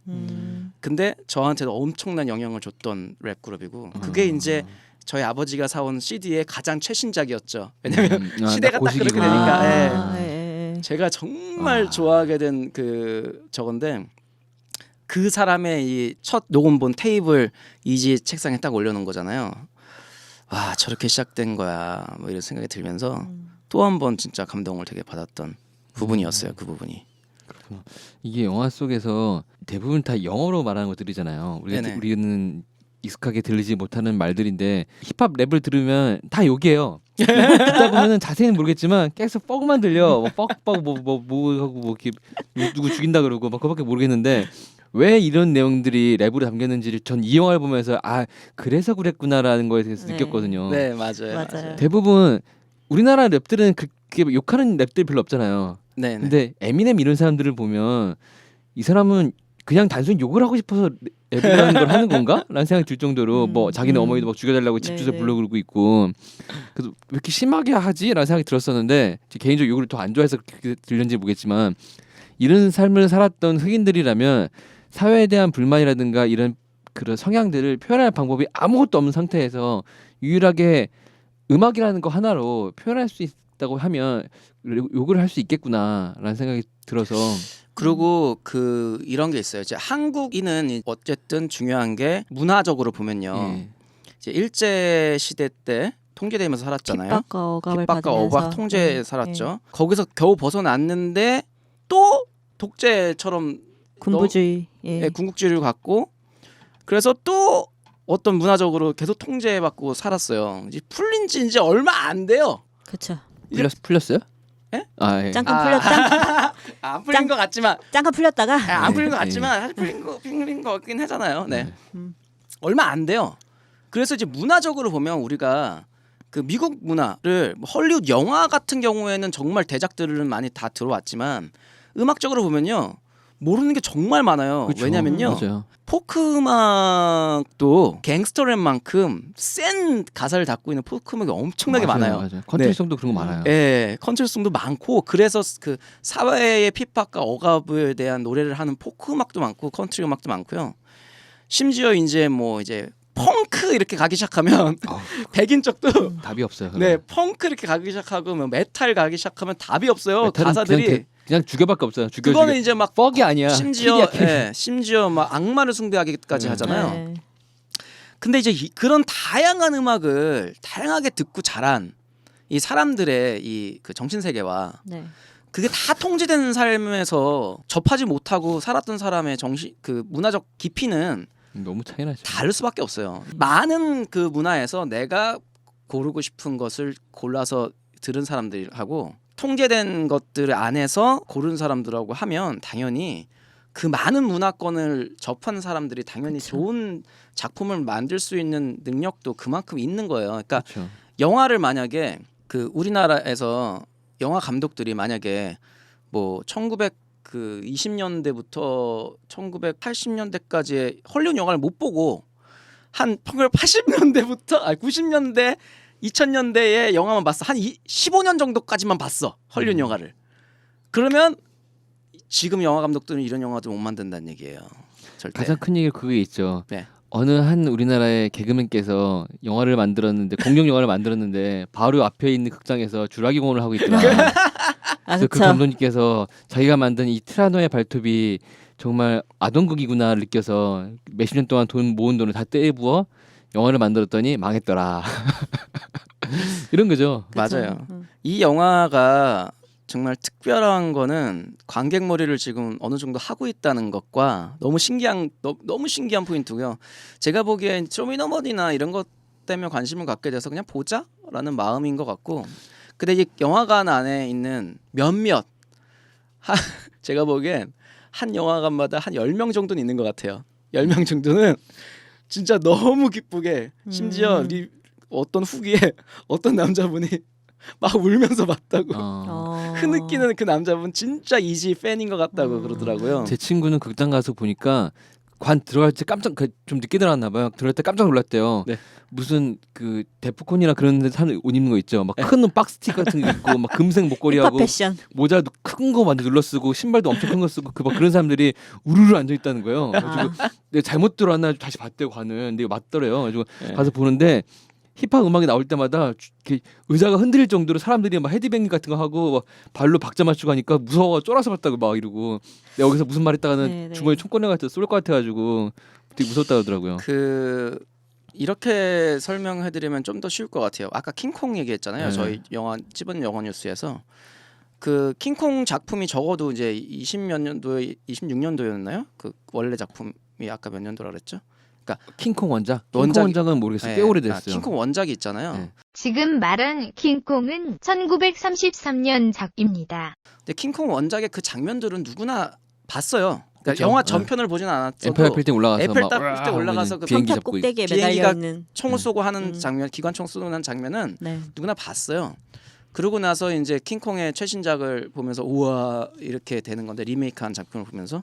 근데 저한테도 엄청난 영향을 줬던 랩 그룹이고 그게 이제 저희 아버지가 사온 CD의 가장 최신작이었죠. 왜냐면 시대가 딱 그렇게 되니까. 예. 제가 정말 좋아하게 된 그 저건데 그 사람의 이 첫 녹음본 테이프를 이지 책상에 딱 올려놓은 거잖아요. 와 저렇게 시작된 거야 뭐 이런 생각이 들면서 또 한 번 진짜 감동을 되게 받았던 부분이었어요. 그 부분이. 이게 영화 속에서 대부분 다 영어로 말하는 것들이잖아요. 네네. 우리는 익숙하게 들리지 못하는 말들인데 힙합 랩을 들으면 다 욕이에요. 듣다 보면은 자세히는 모르겠지만 계속 뻑만 들려. 뭐 뻑뻑 뭐 하고 뭐 이렇게 누구 죽인다 그러고 막 그거밖에 모르겠는데 왜 이런 내용들이 랩으로 담겼는지를 전 이 영화를 보면서 아 그래서 그랬구나라는 거에 대해서 네. 느꼈거든요. 네 맞아요. 맞아요. 대부분 우리나라 랩들은 그렇게 욕하는 랩들 별로 없잖아요. 네. 근데 에미넴 이런 사람들을 보면 이 사람은 그냥 단순히 욕을 하고 싶어서 랩이라는 걸 하는 건가? 라는 생각이 들 정도로 뭐 자기네 어머니도 막 죽여달라고 집 주소 네네. 불러 그러고 있고 그래서 왜 이렇게 심하게 하지? 라는 생각이 들었었는데 개인적으로 욕을 더 안 좋아해서 그렇게 들렸는지 모르겠지만 이런 삶을 살았던 흑인들이라면 사회에 대한 불만이라든가 이런 그런 성향들을 표현할 방법이 아무것도 없는 상태에서 유일하게 음악이라는 거 하나로 표현할 수 있다고 하면 욕을 할 수 있겠구나라는 생각이 들어서 그리고 그 이런 게 있어요. 이제 한국인은 어쨌든 중요한 게 문화적으로 보면요. 예. 이제 일제 시대 때 통제되면서 살았잖아요. 핍박과 억압을 핍박과 받으면서 억압 통제에 살았죠. 거기서 겨우 벗어났는데 또 독재처럼 군부주의. 예, 궁극주의를 갖고 그래서 또 어떤 문화적으로 계속 통제받고 살았어요. 이제 풀린 지 이제 얼마 안 돼요. 그렇죠. 풀렸어요? 예? 아, 예. 잠깐 풀렸다. 안 풀린 것 같지만 잠깐 풀렸다가 안 풀린 것 예. 같지만 사실 풀린 거 같긴 하잖아요. 네. 음. 얼마 안 돼요. 그래서 이제 문화적으로 보면 우리가 그 미국 문화를 뭐 헐리우드 영화 같은 경우에는 정말 대작들은 많이 다 들어왔지만 음악적으로 보면요 모르는 게 정말 많아요. 그쵸. 왜냐면요. 맞아요. 포크 음악도 갱스터랩만큼 센 가사를 담고 있는 포크 음악이 엄청나게 많아요. 맞아요. 컨트리송도 그런 거 많아요. 예, 컨트리송도 많고 그래서 그 사회의 핍박과 억압에 대한 노래를 하는 포크 음악도 많고 컨트리 음악도 많고요. 심지어 이제 뭐 이제 펑크 이렇게 가기 시작하면 백인 쪽도 답이 없어요. 네, 펑크 이렇게 가기 시작하고 뭐 메탈 가기 시작하면 답이 없어요. 메탈은 가사들이 그냥 죽여밖에 없어요. 그거는 이제 막 퍽이 아니야. 심지어 킬이야, 킬. 예, 심지어 막 악마를 숭배하기까지 네. 하잖아요. 네. 근데 이제 그런 다양한 음악을 다양하게 듣고 자란 이 사람들의 이 그 정신 세계와 네. 그게 다 통제되는 삶에서 접하지 못하고 살았던 사람의 정신 그 문화적 깊이는 너무 차이 나죠. 다를 수밖에 없어요. 많은 그 문화에서 내가 고르고 싶은 것을 골라서 들은 사람들하고 통제된 것들 안에서 고른 사람들하고 하면 당연히 그 많은 문화권을 접한 사람들이 당연히 그쵸. 좋은 작품을 만들 수 있는 능력도 그만큼 있는 거예요. 그러니까 그렇죠. 영화를 만약에 그 우리나라에서 영화 감독들이 만약에 뭐 1920년대부터 1980년대까지의 헐리우드 영화를 못 보고 한 1980년대부터 90년대 2000년대의 영화만 봤어. 한 15년 정도까지만 봤어. 헐리우드 영화를. 그러면 지금 영화 감독들은 이런 영화도 못 만든다는 얘기예요. 절대. 가장 큰 얘기 그게 있죠. 네. 어느 한 우리나라의 개그맨께서 영화를 만들었는데 공룡 영화를 만들었는데 바로 앞에 있는 극장에서 주라기 공원을 하고 있더라. 아, 그래서 그 그쵸. 감독님께서 자기가 만든 이 티라노의 발톱이 정말 아동극이구나를 느껴서 몇십 년 동안 모은 돈을 다 떼부어 영화를 만들었더니 망했더라. 이런 거죠. 그쵸. 맞아요. 이 영화가 정말 특별한 거는 관객몰이를 지금 어느 정도 하고 있다는 것과 너무 신기한 포인트고요. 제가 보기엔 쇼미더머니나 이런 것 때문에 관심을 갖게 돼서 그냥 보자라는 마음인 것 같고, 근데 이 영화관 안에 있는 몇몇 제가 보기엔 한 영화관마다 한 10명 정도는 있는 것 같아요. 10명 정도는 진짜 너무 기쁘게 심지어 어떤 후기에 어떤 남자분이 막 울면서 봤다고 흐느끼는 그 남자분 진짜 이지 팬인 것 같다고 그러더라고요. 제 친구는 극장 가서 보니까 관 들어갈 때 좀 늦게 들어갔나 봐요. 들어갈 때 깜짝 놀랐대요. 네. 무슨 그 데프콘이나 그런 데 사는 옷 입는 거 있죠. 막 큰 빡스틱 같은 거 입고 막 금색 목걸이하고 힙합 패션. 모자도 큰 거 완전 눌러 쓰고 신발도 엄청 큰 거 쓰고 막 그런 사람들이 우르르 앉아 있다는 거예요. 그래가지고 내가 잘못 들어왔나 다시 봤대요. 관을. 근데 이거 맞더래요. 그래가지고 가서 보는데 힙합 음악이 나올 때마다 이렇게 의자가 흔들릴 정도로 사람들이 막 헤드뱅잉 같은 거 하고 막 발로 박자 맞추고 하니까 무서워 쫄아서 봤다고 막 이러고 내가 여기서 무슨 말 했다가는 네네. 주머니 총 꺼내가지고 쏠 것 같아가지고 되게 무섭다 그러더라고요. 이렇게 설명해드리면 좀 더 쉬울 것 같아요. 아까 킹콩 얘기했잖아요. 네. 저희 찝은 영화 뉴스에서 그 킹콩 작품이 적어도 이제 20몇 년도에 26년도였나요? 그 원래 작품이 아까 몇 년도라 그랬죠? 킹콩 원작? 킹콩 원작은 모르겠어요. 꽤 오래됐어요. 킹콩 원작이 있잖아요. 네. 지금 말한 킹콩은 1933년 작입니다. 근데 킹콩 원작의 그 장면들은 누구나 봤어요. 그러니까 그쵸? 영화 네. 전편을 보진 않았어도 에펠탑 빌딩 올라가서 에펠탑 막 빌딩 하고 올라가서 그 비행기 탑 잡고 꼭대기에 비행기가 매달려 있는. 총을 쏘고 하는 음. 장면, 기관총 쏘는 장면은 네. 누구나 봤어요. 그러고 나서 이제 킹콩의 최신작을 보면서 우와 이렇게 되는 건데 리메이크한 작품을 보면서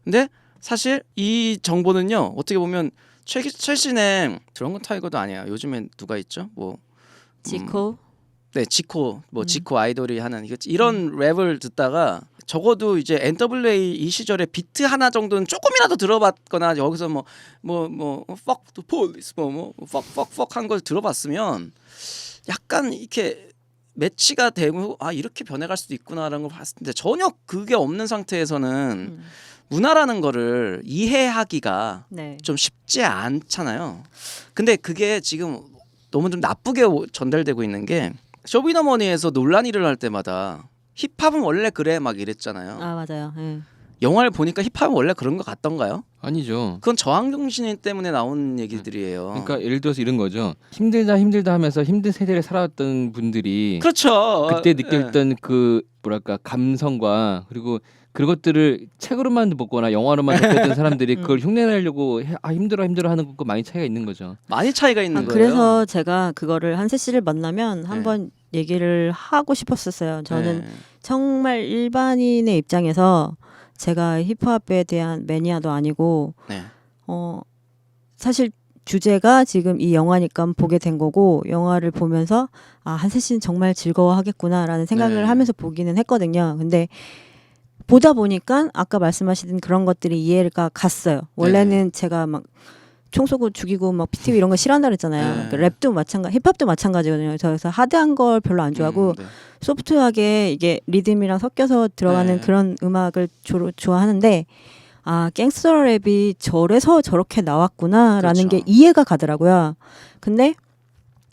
근데 사실 이 정보는요 어떻게 보면 최신의 드렁큰 타이거도 아니야. 요즘에 누가 있죠? 뭐 지코. 네 지코 뭐 지코 아이돌이 하는 이런 랩을 듣다가 적어도 이제 NWA 이 시절에 비트 하나 정도는 조금이라도 들어봤거나 여기서 뭐 fuck the police 뭐 fuck 한 걸 들어봤으면 약간 이렇게 매치가 되고 아 이렇게 변해갈 수도 있구나라는 걸 봤을 텐데 전혀 그게 없는 상태에서는 문화라는 거를 이해하기가 네. 좀 쉽지 않잖아요. 근데 그게 지금 너무 좀 나쁘게 전달되고 있는 게 쇼미더머니에서 논란이 일어날 때마다 힙합은 원래 그래 막 이랬잖아요. 아 맞아요. 예. 영화를 보니까 힙합은 원래 그런 것 같던가요? 아니죠. 그건 저항정신 때문에 나온 얘기들이에요. 그러니까 예를 들어서 이런 거죠. 힘들다 하면서 힘든 세대를 살아왔던 분들이 그렇죠. 그때 느꼈던 그 뭐랄까 감성과 그리고 그것들을 책으로만 보거나 영화로만 접했던 사람들이 그걸 흉내내려고 힘들어 하는 것과 많이 차이가 있는 거죠. 많이 차이가 있는 거예요. 그래서 제가 그거를 한세 씨를 만나면 한번 얘기를 하고 싶었었어요. 저는 네. 정말 일반인의 입장에서 제가 힙합에 대한 매니아도 아니고 네. 사실 주제가 지금 이 영화니까 보게 된 거고 영화를 보면서 아 한세 씨는 정말 즐거워하겠구나라는 생각을 네. 하면서 보기는 했거든요. 근데 보다 보니까 아까 말씀하시던 그런 것들이 이해가 갔어요. 원래는 제가 막 총 쏘고 죽이고 막 PTV 이런 거 싫어한다 그랬잖아요. 네. 랩도 마찬가지, 힙합도 마찬가지거든요. 그래서 하드한 걸 별로 안 좋아하고 네. 소프트하게 이게 리듬이랑 섞여서 들어가는 네. 그런 음악을 좋아하는데 아 갱스터 랩이 저래서 저렇게 나왔구나라는 그렇죠. 게 이해가 가더라고요. 근데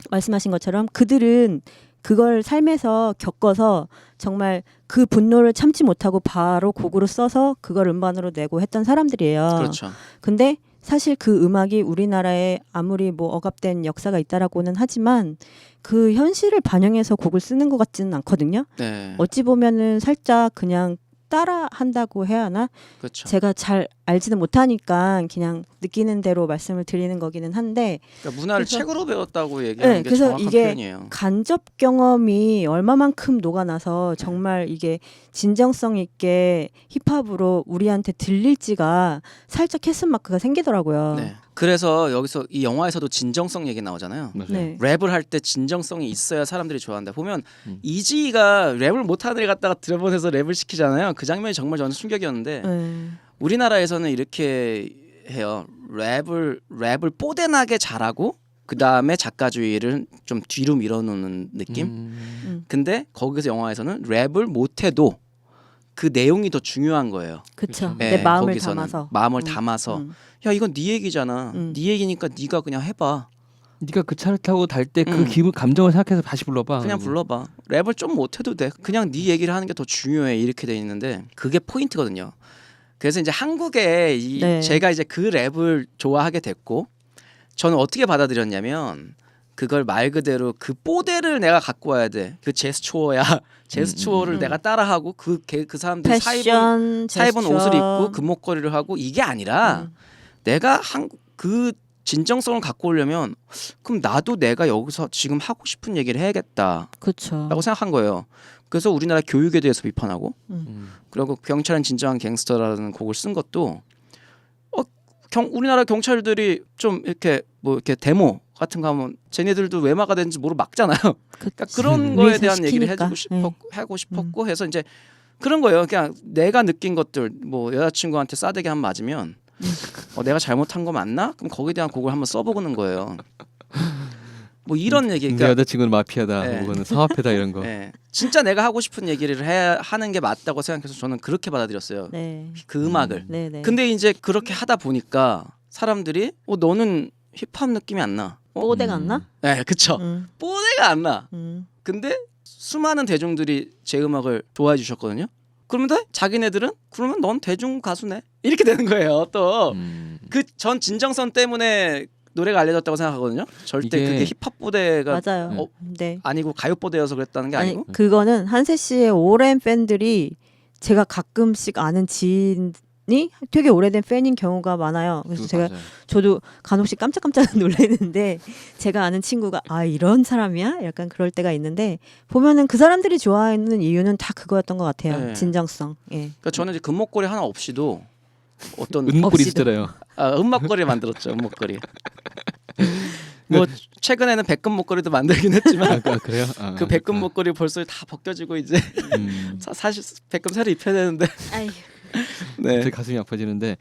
말씀하신 것처럼 그들은 그걸 삶에서 겪어서 정말 그 분노를 참지 못하고 바로 곡으로 써서 그걸 음반으로 내고 했던 사람들이에요. 그렇죠. 근데 사실 그 음악이 우리나라에 아무리 뭐 억압된 역사가 있다라고는 하지만 그 현실을 반영해서 곡을 쓰는 것 같지는 않거든요. 네. 어찌 보면은 살짝 그냥 따라 한다고 해야 하나? 그렇죠. 제가 잘 알지는 못하니까 그냥 느끼는 대로 말씀을 드리는 거기는 한데 그러니까 문화를 그래서- 책으로 배웠다고 얘기하는 네, 게 그래서 정확한 이게 표현이에요. 간접 경험이 얼마만큼 녹아나서 정말 이게 진정성 있게 힙합으로 우리한테 들릴지가 살짝 캐스마크가 생기더라고요. 네. 그래서 여기서 이 영화에서도 진정성 얘기 나오잖아요. 맞아요. 네. 랩을 할 때 진정성이 있어야 사람들이 좋아한다. 보면 음. 이지가 랩을 못하는 애 갖다가 들여보내서 랩을 시키잖아요. 그 장면이 정말 저는 충격이었는데 네. 우리나라에서는 이렇게 해요. 랩을 뽀대나게 잘하고 그 다음에 작가주의를 좀 뒤로 밀어놓는 느낌. 근데 거기서 영화에서는 랩을 못해도 그 내용이 더 중요한 거예요. 그쵸. 네, 내 마음을 거기서는 담아서. 마음을 담아서 야 이건 네 얘기잖아. 네 얘기니까 네가 그냥 해봐. 네가 그 차를 타고 달 때 그 음. 기분 감정을 생각해서 다시 불러봐. 그냥 그리고. 불러봐. 랩을 좀 못해도 돼. 그냥 네 얘기를 하는 게 더 중요해. 이렇게 돼 있는데 그게 포인트거든요. 그래서 이제 한국에 네. 제가 이제 그 랩을 좋아하게 됐고 저는 어떻게 받아들였냐면 그걸 말 그대로 그 뽀대를 내가 갖고 와야 돼. 그 제스처야. 제스처를 내가 따라하고 그 사람들이 패션, 사입은 제스처. 옷을 입고 금목걸이를 하고 이게 아니라 내가 그 진정성을 갖고 오려면 그럼 나도 내가 여기서 지금 하고 싶은 얘기를 해야겠다라고 그쵸. 생각한 거예요. 그래서 우리나라 교육에 대해서 비판하고 음. 그리고 경찰은 진정한 갱스터라는 곡을 쓴 것도 우리나라 경찰들이 좀 이렇게 뭐 이렇게 데모 같은 거 하면 쟤네들도 왜 막아야 되는지 모르고 막잖아요. 그러니까 그런 거에 위에서 대한 얘기를 시키니까. 하고 싶었고 해서 이제 그런 거예요. 그냥 내가 느낀 것들 뭐 여자친구한테 싸대기 한 맞으면 내가 잘못한 거 맞나? 그럼 거기에 대한 곡을 한번 써보는 거예요. 뭐 이런 얘기. 내 그러니까 여자친구는 마피아다. 네. 혹은 성화패다 이런 거. 예, 진짜 내가 하고 싶은 얘기를 하는 게 맞다고 생각해서 저는 그렇게 받아들였어요. 네. 그 음악을. 네, 네. 근데 이제 그렇게 하다 보니까 사람들이 너는 힙합 느낌이 안 나. 뽀대 같나? 네, 그쵸. 음. 뽀대가 안 나. 근데 수많은 대중들이 제 음악을 좋아해 주셨거든요. 그러면 자기네들은 그러면 넌 대중 가수네 이렇게 되는 거예요. 또 그 전 진정성 때문에 노래가 알려졌다고 생각하거든요. 절대 이게- 그게 힙합 뽀대가 맞아요. 네. 아니고 가요 뽀대여서 그랬다는 게 아니 아니고. 그거는 한세 씨의 오랜 팬들이 제가 가끔씩 아는 지인이 되게 오래된 팬인 경우가 많아요. 그래서 제가 맞아요. 저도 간혹씩 깜짝깜짝 놀라는데 제가 아는 친구가 아 이런 사람이야? 약간 그럴 때가 있는데 보면은 그 사람들이 좋아하는 이유는 다 그거였던 것 같아요. 네. 진정성. 예. 그러니까 저는 이제 금목걸이 하나 없이도 어떤 은목걸이 없이도. 쓰더래요. 은목걸이를 만들었죠. 은목걸이. 뭐 최근에는 백금 목걸이도 만들긴 했지만 아, 그래요? 아, 그 백금 목걸이 벌써 다 벗겨지고 이제 사실 백금 새로 입혀야 되는데. 아이. 네. 제 가슴이 아파지는데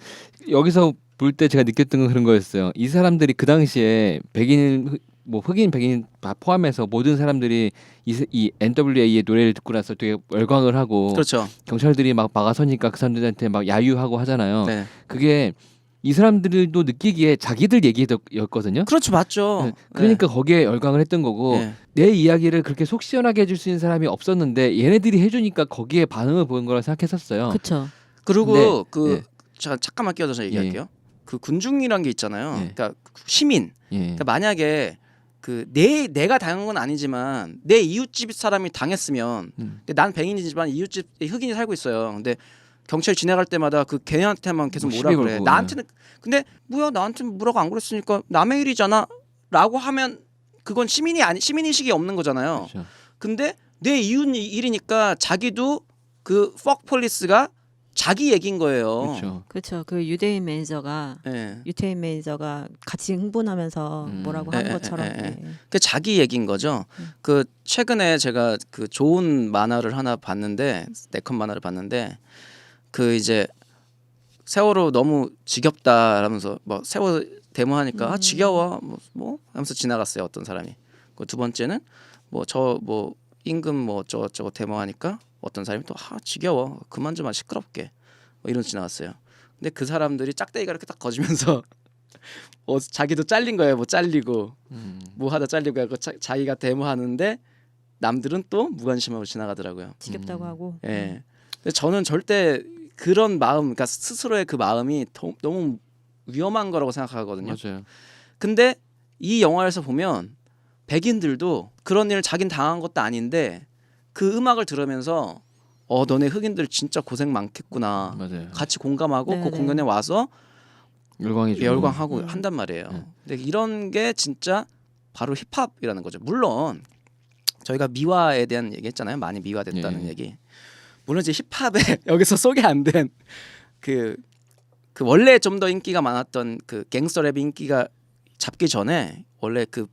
여기서 볼 때 제가 느꼈던 건 그런 거였어요. 이 사람들이 그 당시에 백인 뭐 흑인 백인 다 포함해서 모든 사람들이 이 NWA의 노래를 듣고 나서 되게 열광을 하고 그렇죠. 경찰들이 막 막아서니까 그 사람들한테 막 야유하고 하잖아요. 네. 그게 이 사람들도 느끼기에 자기들 얘기였거든요. 그렇죠, 맞죠. 네. 그러니까 거기에 열광을 했던 거고 네. 내 이야기를 그렇게 속 시원하게 해줄 수 있는 사람이 없었는데 얘네들이 해주니까 거기에 반응을 보는 거라 생각했었어요. 그렇죠. 그리고 근데, 잠깐만 끼어들어서 얘기할게요. 그 군중이란 게 있잖아요. 예. 그러니까 시민. 예. 그러니까 만약에 내가 당한 건 아니지만 내 이웃집 사람이 당했으면 근데 난 백인이지만 이웃집 흑인이 살고 있어요. 근데 경찰 지나갈 때마다 그 걔네한테만 계속 뭐 뭐라 시비 그래. 걸고, 나한테는 근데 뭐야 나한테 뭐라고 안 그랬으니까 남의 일이잖아라고 하면 그건 시민의식이 없는 거잖아요. 그렇죠. 근데 내 이웃 일이니까 자기도 그 fuck 폴리스가 자기 얘기인 거예요. 그렇죠. 그렇죠. 그 유대인 매니저가 예. 유태인 매니저가 같이 흥분하면서 뭐라고 한 것처럼. 네. 그 자기 얘기인 거죠. 그 최근에 제가 그 좋은 만화를 하나 봤는데 네컷 만화를 봤는데 그 이제 세월호 너무 지겹다라면서 뭐 세월호 데모하니까 아 지겨워 뭐 하면서 지나갔어요 어떤 사람이. 그 두 번째는 뭐 저 뭐 임금 뭐 저거 데모하니까 어떤 사람이 또 아 지겨워 그만 좀 시끄럽게 뭐 이런 지나갔어요. 근데 그 사람들이 짝대기가 이렇게 딱 거지면서 자기도 잘린 거예요. 뭐 잘리고 뭐 하다 잘리고 하고 자기가 데모하는데 남들은 또 무관심하고 지나가더라고요. 지겹다고 하고. 예. 근데 저는 절대 그런 마음, 그러니까 스스로의 그 마음이 너무 위험한 거라고 생각하거든요. 맞아요. 근데 이 영화에서 보면 백인들도 그런 일을 자긴 당한 것도 아닌데 그 음악을 들으면서 너네 흑인들 진짜 고생 많겠구나. 맞아요. 같이 공감하고 그 네네. 공연에 와서 열광해주고. 열광하고 한단 말이에요. 근데 이런 게 진짜 바로 힙합이라는 거죠. 물론 저희가 미화에 대한 얘기했잖아요. 많이 미화됐다는 예. 얘기. 물론 이제 힙합에 여기서 소개 안 된 그 원래 좀 더 인기가 많았던 그 갱스터 랩이 인기가 잡기 전에 원래 그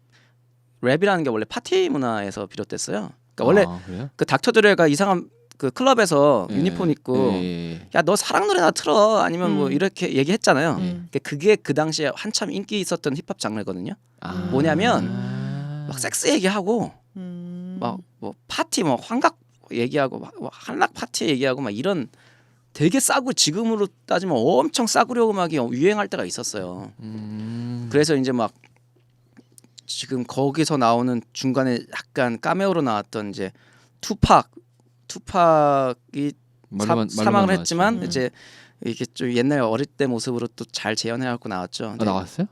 랩이라는 게 원래 파티 문화에서 비롯됐어요. 그러니까 원래 그래요? 그 닥터 드레가 이상한 그 클럽에서 예. 유니폼 입고 예. 야 너 사랑 노래나 틀어 아니면 뭐 이렇게 얘기했잖아요. 예. 그게 그 당시에 한참 인기 있었던 힙합 장르거든요. 뭐냐면 막 섹스 얘기하고 막 뭐 파티 뭐 환각 얘기하고 막 한락 파티 얘기하고 막 이런 되게 싸고 지금으로 따지면 엄청 싸구려 음악이 유행할 때가 있었어요. 그래서 이제 막 지금 거기서 나오는 중간에 약간 카메오로 나왔던 이제 투팍이 사망을 했지만 이제 이게 좀 옛날 어릴 때 모습으로 또 잘 재현해갖고 나왔죠. 나왔어요?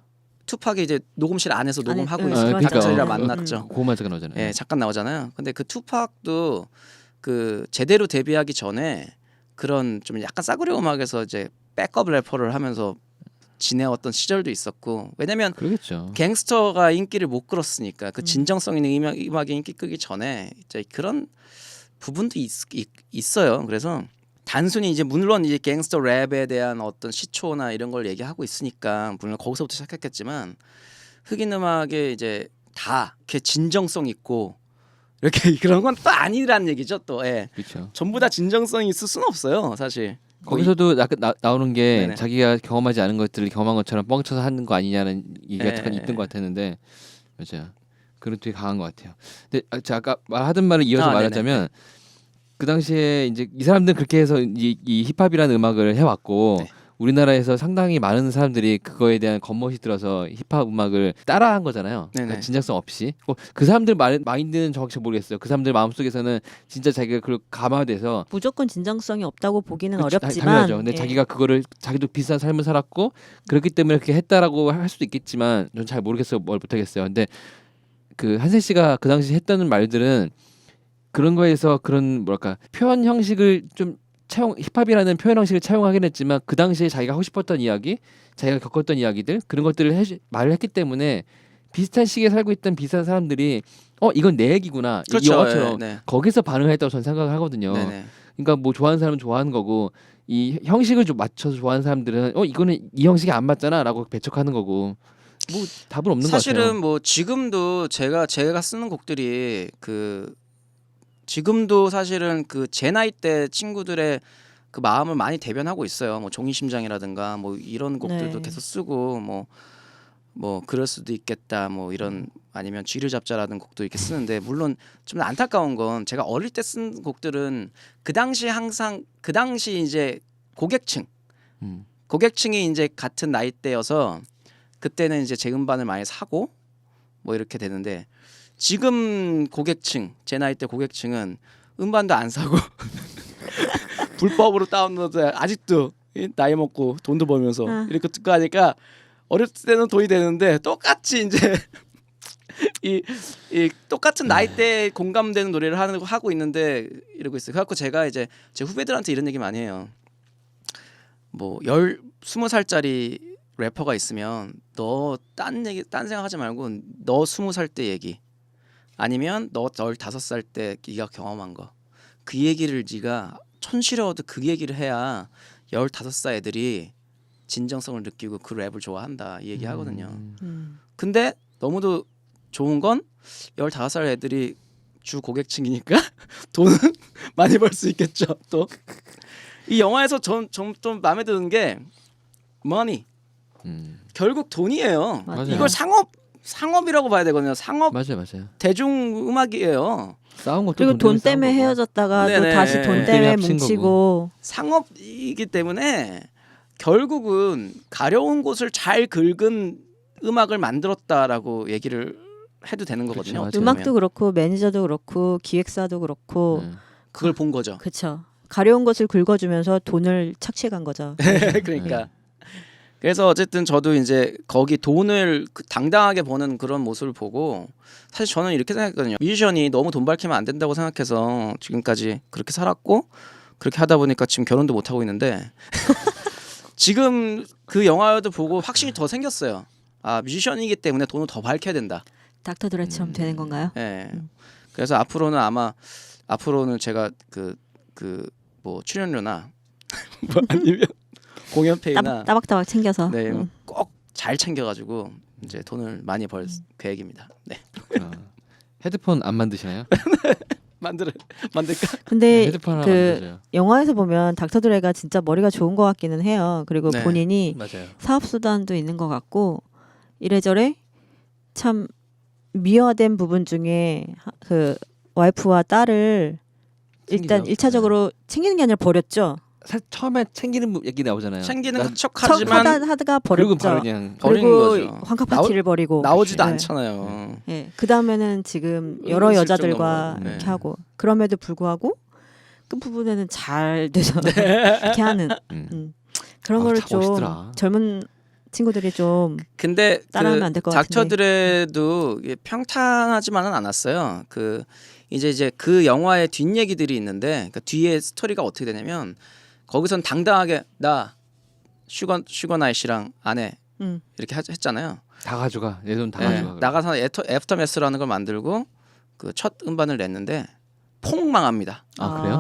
투팍이 이제 녹음실 안에서 녹음하고 네, 있어요. 그러니까. 닥터리랑 네. 만났죠. 고만 잠깐 나오잖아요. 예, 잠깐 나오잖아요. 근데 그 투팍도 그 제대로 데뷔하기 전에 그런 좀 약간 싸구려 음악에서 이제 백업 래퍼를 하면서 지내왔던 시절도 있었고 왜냐면 그러겠죠. 갱스터가 인기를 못 끌었으니까 그 진정성 있는 음악이 인기 끄기 전에 이제 그런 부분도 있어요. 그래서 단순히 이제 물론 이제 갱스터 랩에 대한 어떤 시초나 이런 걸 얘기하고 있으니까 물론 거기서부터 시작했겠지만 흑인 음악에 이제 다 이렇게 진정성 있고 이렇게 그런 건 또 아니라는 얘기죠. 또 예. 그렇죠. 전부 다 진정성이 있을 수는 없어요, 사실. 거기서도 약간 나오는 게 네네. 자기가 경험하지 않은 것들을 경험한 것처럼 뻥쳐서 하는 거 아니냐는 얘기가 네. 잠깐 있던 것 같았는데 맞아요. 그런 되게 강한 것 같아요. 근데 제가 아까 하던 말을 이어서 말하자면 네네. 그 당시에 이제 이 사람들은 그렇게 해서 이 힙합이라는 음악을 해왔고 네. 우리나라에서 상당히 많은 사람들이 그거에 대한 겉멋이 들어서 힙합 음악을 따라한 거잖아요. 네네. 그러니까 진정성 없이. 그 사람들 마인드는 정확히 모르겠어요. 그 사람들 마음속에서는 진짜 자기가 그걸 감화돼서 무조건 진정성이 없다고 보기는 그치, 어렵지만. 당연하죠. 근데 예. 자기가 그거를 자기도 비슷한 삶을 살았고 그렇기 때문에 그렇게 했다라고 할 수도 있겠지만 전 잘 모르겠어요. 뭘 못하겠어요. 근데 그 한세 씨가 그 당시 했던 말들은 그런 거에서 그런 뭐랄까 표현 형식을 좀 힙합이라는 표현 형식을 차용하긴 했지만 그 당시에 자기가 하고 싶었던 이야기, 자기가 겪었던 이야기들 그런 것들을 말을 했기 때문에 비슷한 시기에 살고 있던 비슷한 사람들이 이건 내 얘기구나 이 그렇죠. 영화처럼 예, 네. 거기서 반응을 했다고 저는 생각을 하거든요. 네네. 그러니까 뭐 좋아하는 사람은 좋아하는 거고 이 형식을 좀 맞춰서 좋아하는 사람들은 이거는 이 형식이 안 맞잖아라고 배척하는 거고 뭐 답은 없는 것 같아요. 사실은 뭐 지금도 제가 쓰는 곡들이 그 지금도 사실은 그 제 나이 때 친구들의 그 마음을 많이 대변하고 있어요. 뭐 종이심장이라든가 뭐 이런 곡들도 네. 계속 쓰고 뭐 그럴 수도 있겠다 뭐 이런 아니면 쥐를 잡자라는 곡도 이렇게 쓰는데 물론 좀 안타까운 건 제가 어릴 때 쓴 곡들은 그 당시 항상 그 당시 이제 고객층이 이제 같은 나이대여서 그때는 이제 제 음반을 많이 사고 뭐 이렇게 되는데 지금 고객층 제 나이 때 고객층은 음반도 안 사고 불법으로 다운로드 아직도 나이 먹고 돈도 벌면서 이렇게 듣고 하니까 어렸을 때는 돈이 되는데 똑같이 이제 이 똑같은 나이대에 공감되는 노래를 하고 있는데 이러고 있어요. 그래갖고 제가 이제 제 후배들한테 이런 얘기 많이 해요. 뭐 20살짜리 래퍼가 있으면 너 딴 생각하지 말고 너 20살 때 얘기 아니면 너 15살 때 네가 경험한 거 그 얘기를 네가 촌스러워도 그 얘기를 해야 15살 애들이 진정성을 느끼고 그 랩을 좋아한다 이 얘기 하거든요. 근데 너무도 좋은 건 15살 애들이 주 고객층이니까 돈은 많이 벌 수 있겠죠. 또 이 영화에서 좀 마음에 드는 게 money. 결국 돈이에요. 맞아요. 이걸 상업이라고 봐야 되거든요. 상업 맞아요. 대중음악이에요. 싸운 것도 그리고 돈 싸운 때문에 거고. 헤어졌다가 또 네네. 다시 돈 괜히 때문에 합친 뭉치고 상업이기 때문에 결국은 가려운 곳을 잘 긁은 음악을 만들었다라고 얘기를 해도 되는 거거든요. 그쵸, 어떻게 음악도 보면. 그렇고 매니저도 그렇고 기획사도 그렇고 그걸 본 거죠. 그쵸. 가려운 것을 긁어주면서 돈을 착취해간 거죠. 그러니까 그래서 어쨌든 저도 이제 거기 돈을 당당하게 버는 그런 모습을 보고 사실 저는 이렇게 생각했거든요. 뮤지션이 너무 돈 밝히면 안 된다고 생각해서 지금까지 그렇게 살았고 그렇게 하다 보니까 지금 결혼도 못 하고 있는데 지금 그 영화도 보고 확신이 더 생겼어요. 아 뮤지션이기 때문에 돈을 더 밝혀야 된다. 닥터 드레처럼 되는 건가요? 예. 그래서 앞으로는 제가 그 뭐 출연료나 뭐 아니면 공연 페이나 따박따박 챙겨서. 네, 꼭 잘 챙겨가지고 이제 돈을 많이 벌 계획입니다. 네, 헤드폰 안 만드시나요? 만들까? 근데 헤드폰 하나 그 만드세요. 영화에서 보면 닥터 드레가 진짜 머리가 좋은 것 같기는 해요. 그리고 네. 본인이 맞아요. 사업 수단도 있는 것 같고 이래저래 참 미화된 부분 중에 그 와이프와 딸을 일단 챙기죠. 1차적으로 챙기는 게 아니라 버렸죠. 처음에 챙기는 얘기 나오잖아요. 챙기는 나- 척하지만 하다가 그리고 버렸죠. 바로 그냥 버리는 그리고 거죠. 환갑 파티를 버리고 나오지도 네. 않잖아요. 예. 그 다음에는 지금 여러 은근슬쩍 여자들과 넘어가고. 이렇게 네. 하고 그럼에도 불구하고 그 부분에는 잘 돼서 이렇게 하는 그런 아, 거를 참 좀 멋있더라. 젊은 친구들이 좀 근데 따라하면 안 될 것 같은데. 닥터들에도 이게 평탄하지만은 않았어요. 그 이제 그 영화의 뒷얘기들이 있는데 그 뒤에 스토리가 어떻게 되냐면 거기선 당당하게 나 슈거나잇이랑 아내 음. 이렇게 했잖아요. 다 가져가. 내 돈 다 네, 가져가. 나가서 애프터매스라는 걸 만들고 그 첫 음반을 냈는데 폭망합니다. 아 그래요?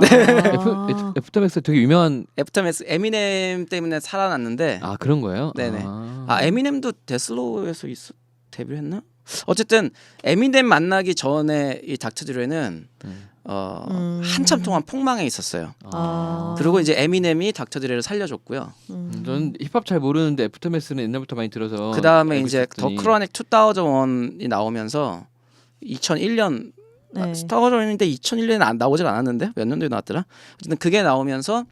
아. 애프터맥스 되게 유명한 애프터매스 에미넴 때문에 살아났는데 아 그런 거예요? 네네. 아, 에미넴도 데슬로에서 데뷔했나? 어쨌든 에미넴 만나기 전에 이 닥터 드레는 한참 동안 폭망해 있었어요. 아. 그리고 이제 에미넴이 닥터 드레를 살려줬고요. 저는 힙합 잘 모르는데 애프터맥스는 옛날부터 많이 들어서 그 다음에 알고 이제 더 있었더니 크로닉 2001이 나오면서 2001년 네. 스타워즈인데 2001년에 나오질 않았는데 몇 년도에 나왔더라. 어쨌든 그게 나오면서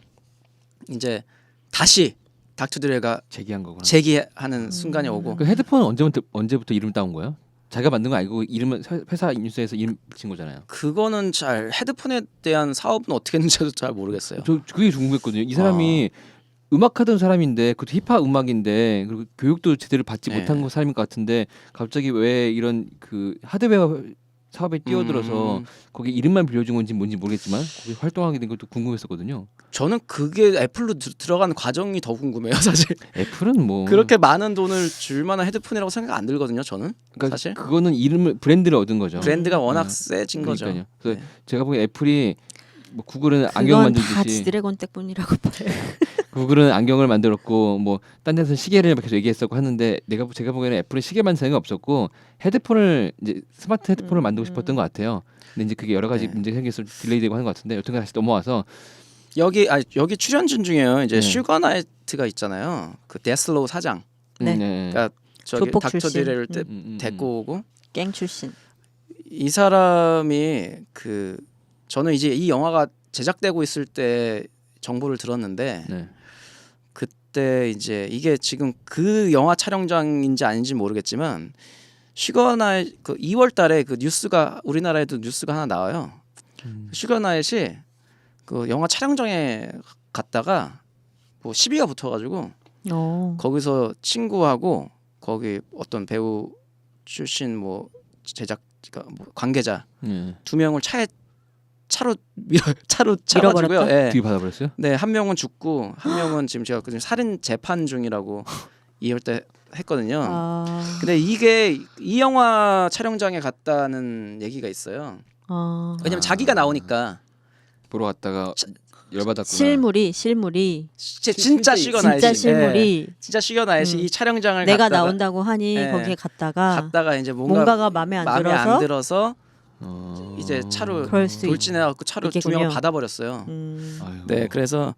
이제 다시 닥터 드레가 재기한 거구나. 재기하는 순간이 오고 그 헤드폰은 언제부터 이름 따온 거예요? 자기가 만든 거 알고 이름은 회사 인수해서 이름 붙인 거잖아요. 그거는 잘 헤드폰에 대한 사업은 어떻게 했는지도 잘 모르겠어요. 저 그게 궁금했거든요. 이 사람이 음악하던 사람인데 그것도 힙합 음악인데 그리고 교육도 제대로 받지 네. 못한 사람인 것 같은데 갑자기 왜 이런 그 하드웨어 사업에 뛰어들어서 거기 이름만 빌려준 건지 뭔지 모르겠지만 거기 활동하게 된 것도 궁금했었거든요. 저는 그게 애플로 들어가는 과정이 더 궁금해요, 사실. 애플은 뭐 그렇게 많은 돈을 줄 만한 헤드폰이라고 생각 안 들거든요, 저는. 그러니까 사실 그거는 브랜드를 얻은 거죠. 브랜드가 워낙 네. 세진 거죠. 그러니까요. 그래서 네. 제가 보기엔 애플이 뭐 구글은 안경 그건 다 만들듯이 지드래곤 때뿐이라고 봐요. 구글은 안경을 만들었고 뭐 딴 데서 시계를 계속 얘기했었고 하는데 제가 보기에는 애플은 시계 만들 생각이 없었고 헤드폰을 이제 스마트 헤드폰을 만들고 싶었던 것 같아요. 근데 이제 그게 여러 가지 네. 문제가 생겨서 딜레이되고 하는 것 같은데 여튼간 다시 넘어와서 여기 출연진 중에요. 이제 네. 슈거나이트가 있잖아요. 그 데슬로우 사장. 네. 그러니까 저기 조폭 닥터 출신. 드레를 데리고 오고 갱 출신. 이 사람이 그 저는 이제 이 영화가 제작되고 있을 때 정보를 들었는데 네. 그때 이제 이게 지금 그 영화 촬영장인지 아닌지 모르겠지만 슈거나잇 그 2월달에 그 뉴스가 우리나라에도 뉴스가 하나 나와요. 슈거나잇이 그 영화 촬영장에 갔다가 뭐 시비가 붙어가지고 거기서 친구하고 거기 어떤 배우 출신 뭐 제작가 뭐 관계자 네. 2명을 차로 차가지고요. 밀어버렸다? 예. 뒤 받아버렸어요? 네, 한 명은 죽고 한 명은 지금 제가 지금 살인 재판 중이라고 2월 때 했거든요. 아. 근데 이게 이 영화 촬영장에 갔다는 얘기가 있어요. 왜냐면 자기가 나오니까 보러 갔다가 열받았구나. 실물이 진짜 시거나이시. 진짜 실물이 진짜 시거나이시 이 촬영장을 내가 갔다가, 나온다고 하니 예. 거기에 갔다가 이제 뭔가가 마음에 안 마음에 들어서 안 들어서 어. 이제 차로 그럴 수 돌진해갖고 차로 두 있겠군요. 명을 받아버렸어요. 아유. 네, 그래서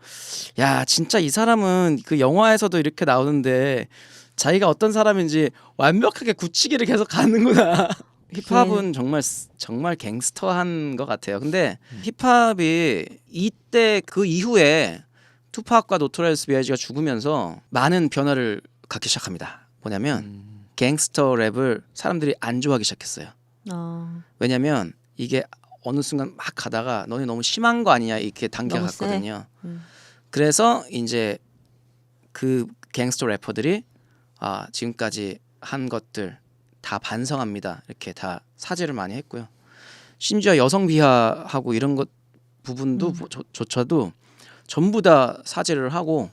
야 진짜 이 사람은 그 영화에서도 이렇게 나오는데 자기가 어떤 사람인지 완벽하게 굳히기를 계속 가는구나. 힙합은 정말 갱스터한 것 같아요. 근데 힙합이 이때 그 이후에 투팍과 노토리어스 B.I.G가 죽으면서 많은 변화를 갖기 시작합니다. 뭐냐면 갱스터 랩을 사람들이 안 좋아하기 시작했어요. 왜냐면 이게 어느 순간 막 가다가 너네 너무 심한 거 아니냐 이렇게 당겨갔거든요. 그래서 이제 그 갱스터 래퍼들이 지금까지 한 것들 다 반성합니다. 이렇게 다 사죄를 많이 했고요. 심지어 여성 비하하고 이런 것 부분도 조차도 전부 다 사죄를 하고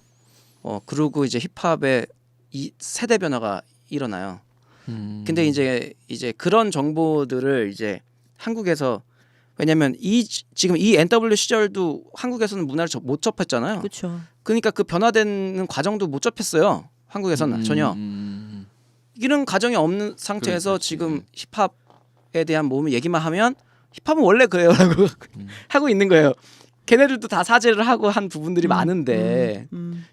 그리고 이제 힙합의 이 세대 변화가 일어나요. 근데 이제 그런 정보들을 이제 한국에서 왜냐면 지금 이 NW 시절도 한국에서는 문화를 못 접했잖아요. 그렇죠. 그러니까 그 변화되는 과정도 못 접했어요. 한국에서는 전혀 이런 과정이 없는 상태에서 그렇지. 지금 힙합에 대한 몸을 얘기만 하면 힙합은 원래 그래요라고 하고 있는 거예요. 걔네들도 다 사죄를 하고 한 부분들이 많은데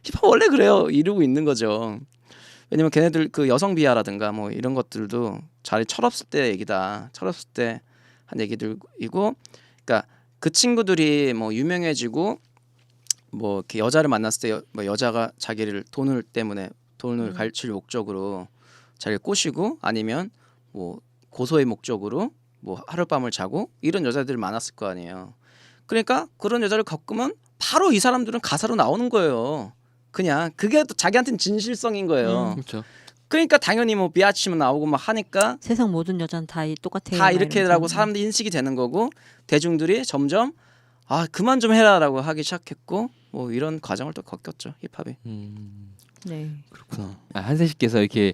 힙합 원래 그래요 이러고 있는 거죠. 왜냐면 걔네들 그 여성 비하라든가 뭐 이런 것들도 자리 철없을 때 얘기다. 철없을 때 한 얘기들이고, 그러니까 그 친구들이 뭐 유명해지고 뭐 이렇게 여자를 만났을 때 뭐 여자가 자기를 돈을 갈칠 목적으로 자기를 꼬시고 아니면 뭐 고소의 목적으로 뭐 하룻밤을 자고 이런 여자들이 많았을 거 아니에요. 그러니까 그런 여자를 겪으면 바로 이 사람들은 가사로 나오는 거예요. 그냥 그게 또 자기한테는 진실성인 거예요. 그렇죠. 그러니까 당연히 뭐 비아치면 나오고 막 하니까 세상 모든 여자는 다 똑같아요. 다 이렇게라고 사람들이 인식이 되는 거고 대중들이 점점 그만 좀 해라라고 하기 시작했고 뭐 이런 과정을 또 겪었죠 힙합이. 네. 그렇구나. 한세 씨께서 이렇게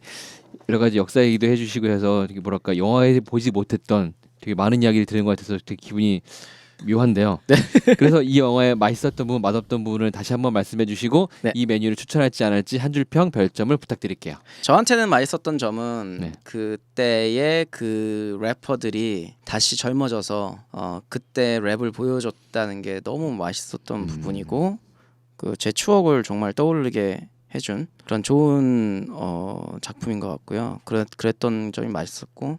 여러 가지 역사 얘기도 해주시고 해서 되게 뭐랄까 영화에 보지 못했던 되게 많은 이야기를 들은 것 같아서 되게 기분이 묘한데요. 네. 그래서 이 영화에 맛있었던 부분, 맛없던 부분을 다시 한번 말씀해주시고 네. 이 메뉴를 추천할지 안 할지 한 줄 평 별점을 부탁드릴게요. 저한테는 맛있었던 점은 네. 그때의 그 래퍼들이 다시 젊어져서 그때 랩을 보여줬다는 게 너무 맛있었던 부분이고 그 제 추억을 정말 떠올리게 해준 그런 좋은 작품인 것 같고요. 그랬던 점이 맛있었고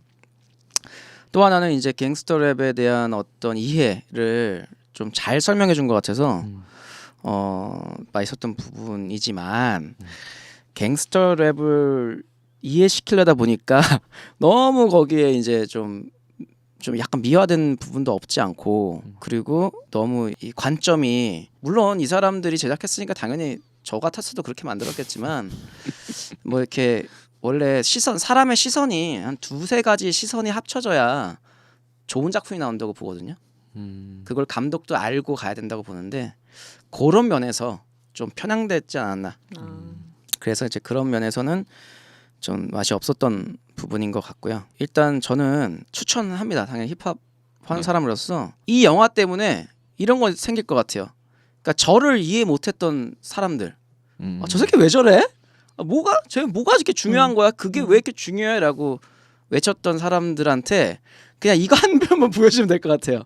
또 하나는 이제 갱스터 랩에 대한 어떤 이해를 좀 잘 설명해 준 것 같아서 맛있었던 부분이지만 갱스터 랩을 이해시키려다 보니까 너무 거기에 이제 좀 약간 미화된 부분도 없지 않고 그리고 너무 이 관점이 물론 이 사람들이 제작했으니까 당연히 저 같았어도 그렇게 만들었겠지만 뭐 이렇게 원래 사람의 시선이 한 두세 가지 시선이 합쳐져야 좋은 작품이 나온다고 보거든요. 그걸 감독도 알고 가야 된다고 보는데 그런 면에서 좀 편향됐지 않았나. 그래서 이제 그런 면에서는 좀 맛이 없었던 부분인 것 같고요. 일단 저는 추천합니다. 당연히 힙합 하는 사람으로서 이 영화 때문에 이런 거 생길 것 같아요. 그러니까 저를 이해 못했던 사람들, 저 새끼 왜 저래? 뭐가 이렇게 중요한 거야? 그게 왜 이렇게 중요해?라고 외쳤던 사람들한테 그냥 이거 한 편만 보여주면 될 것 같아요.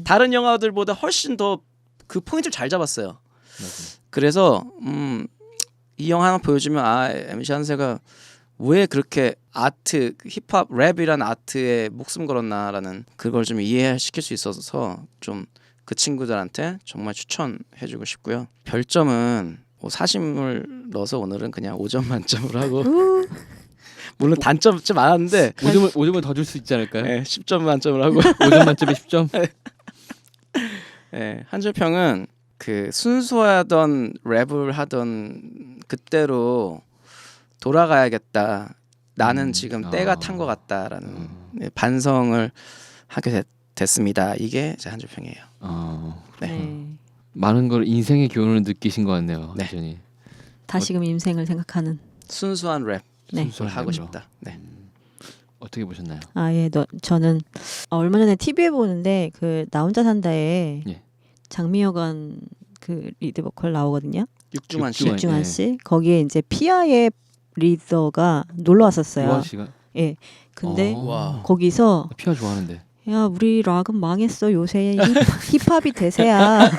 다른 영화들보다 훨씬 더 그 포인트를 잘 잡았어요. 그래서 이 영화 하나 보여주면 MC 한세가 왜 그렇게 아트, 힙합, 랩이란 아트에 목숨 걸었나라는 그걸 좀 이해시킬 수 있어서 좀 그 친구들한테 정말 추천해주고 싶고요. 별점은 뭐 사심을 넣어서 오늘은 그냥 5점 만점으로 하고 물론 단점 좀 많았는데 5점을 더 줄 수 있지 않을까요? 네, 10점 만점을 하고 5점 만점에 10점? 네, 한 줄 평은 그 순수하던 랩을 하던 그때로 돌아가야겠다. 나는 지금 때가 탄 것 같다라는 반성을 하게 됐습니다. 이게 제 한 줄 평이에요. 네. 많은 걸 인생의 교훈을 느끼신 것 같네요. 네. 완전히. 다시금 인생을 생각하는. 순수한 랩을 네. 하고 싶다. 네. 어떻게 보셨나요? 저는 얼마 전에 TV에 보는데 그 나 혼자 산다에 예. 장미여관 그 리드 보컬 나오거든요. 육중한 씨. 육중한. 육중한 예. 씨. 거기에 이제 피아의 리더가 놀러 왔었어요. 유한 씨가. 예. 근데 와. 거기서 피아 좋아하는데. 야, 우리 락은 망했어. 요새 힙합이 대세야.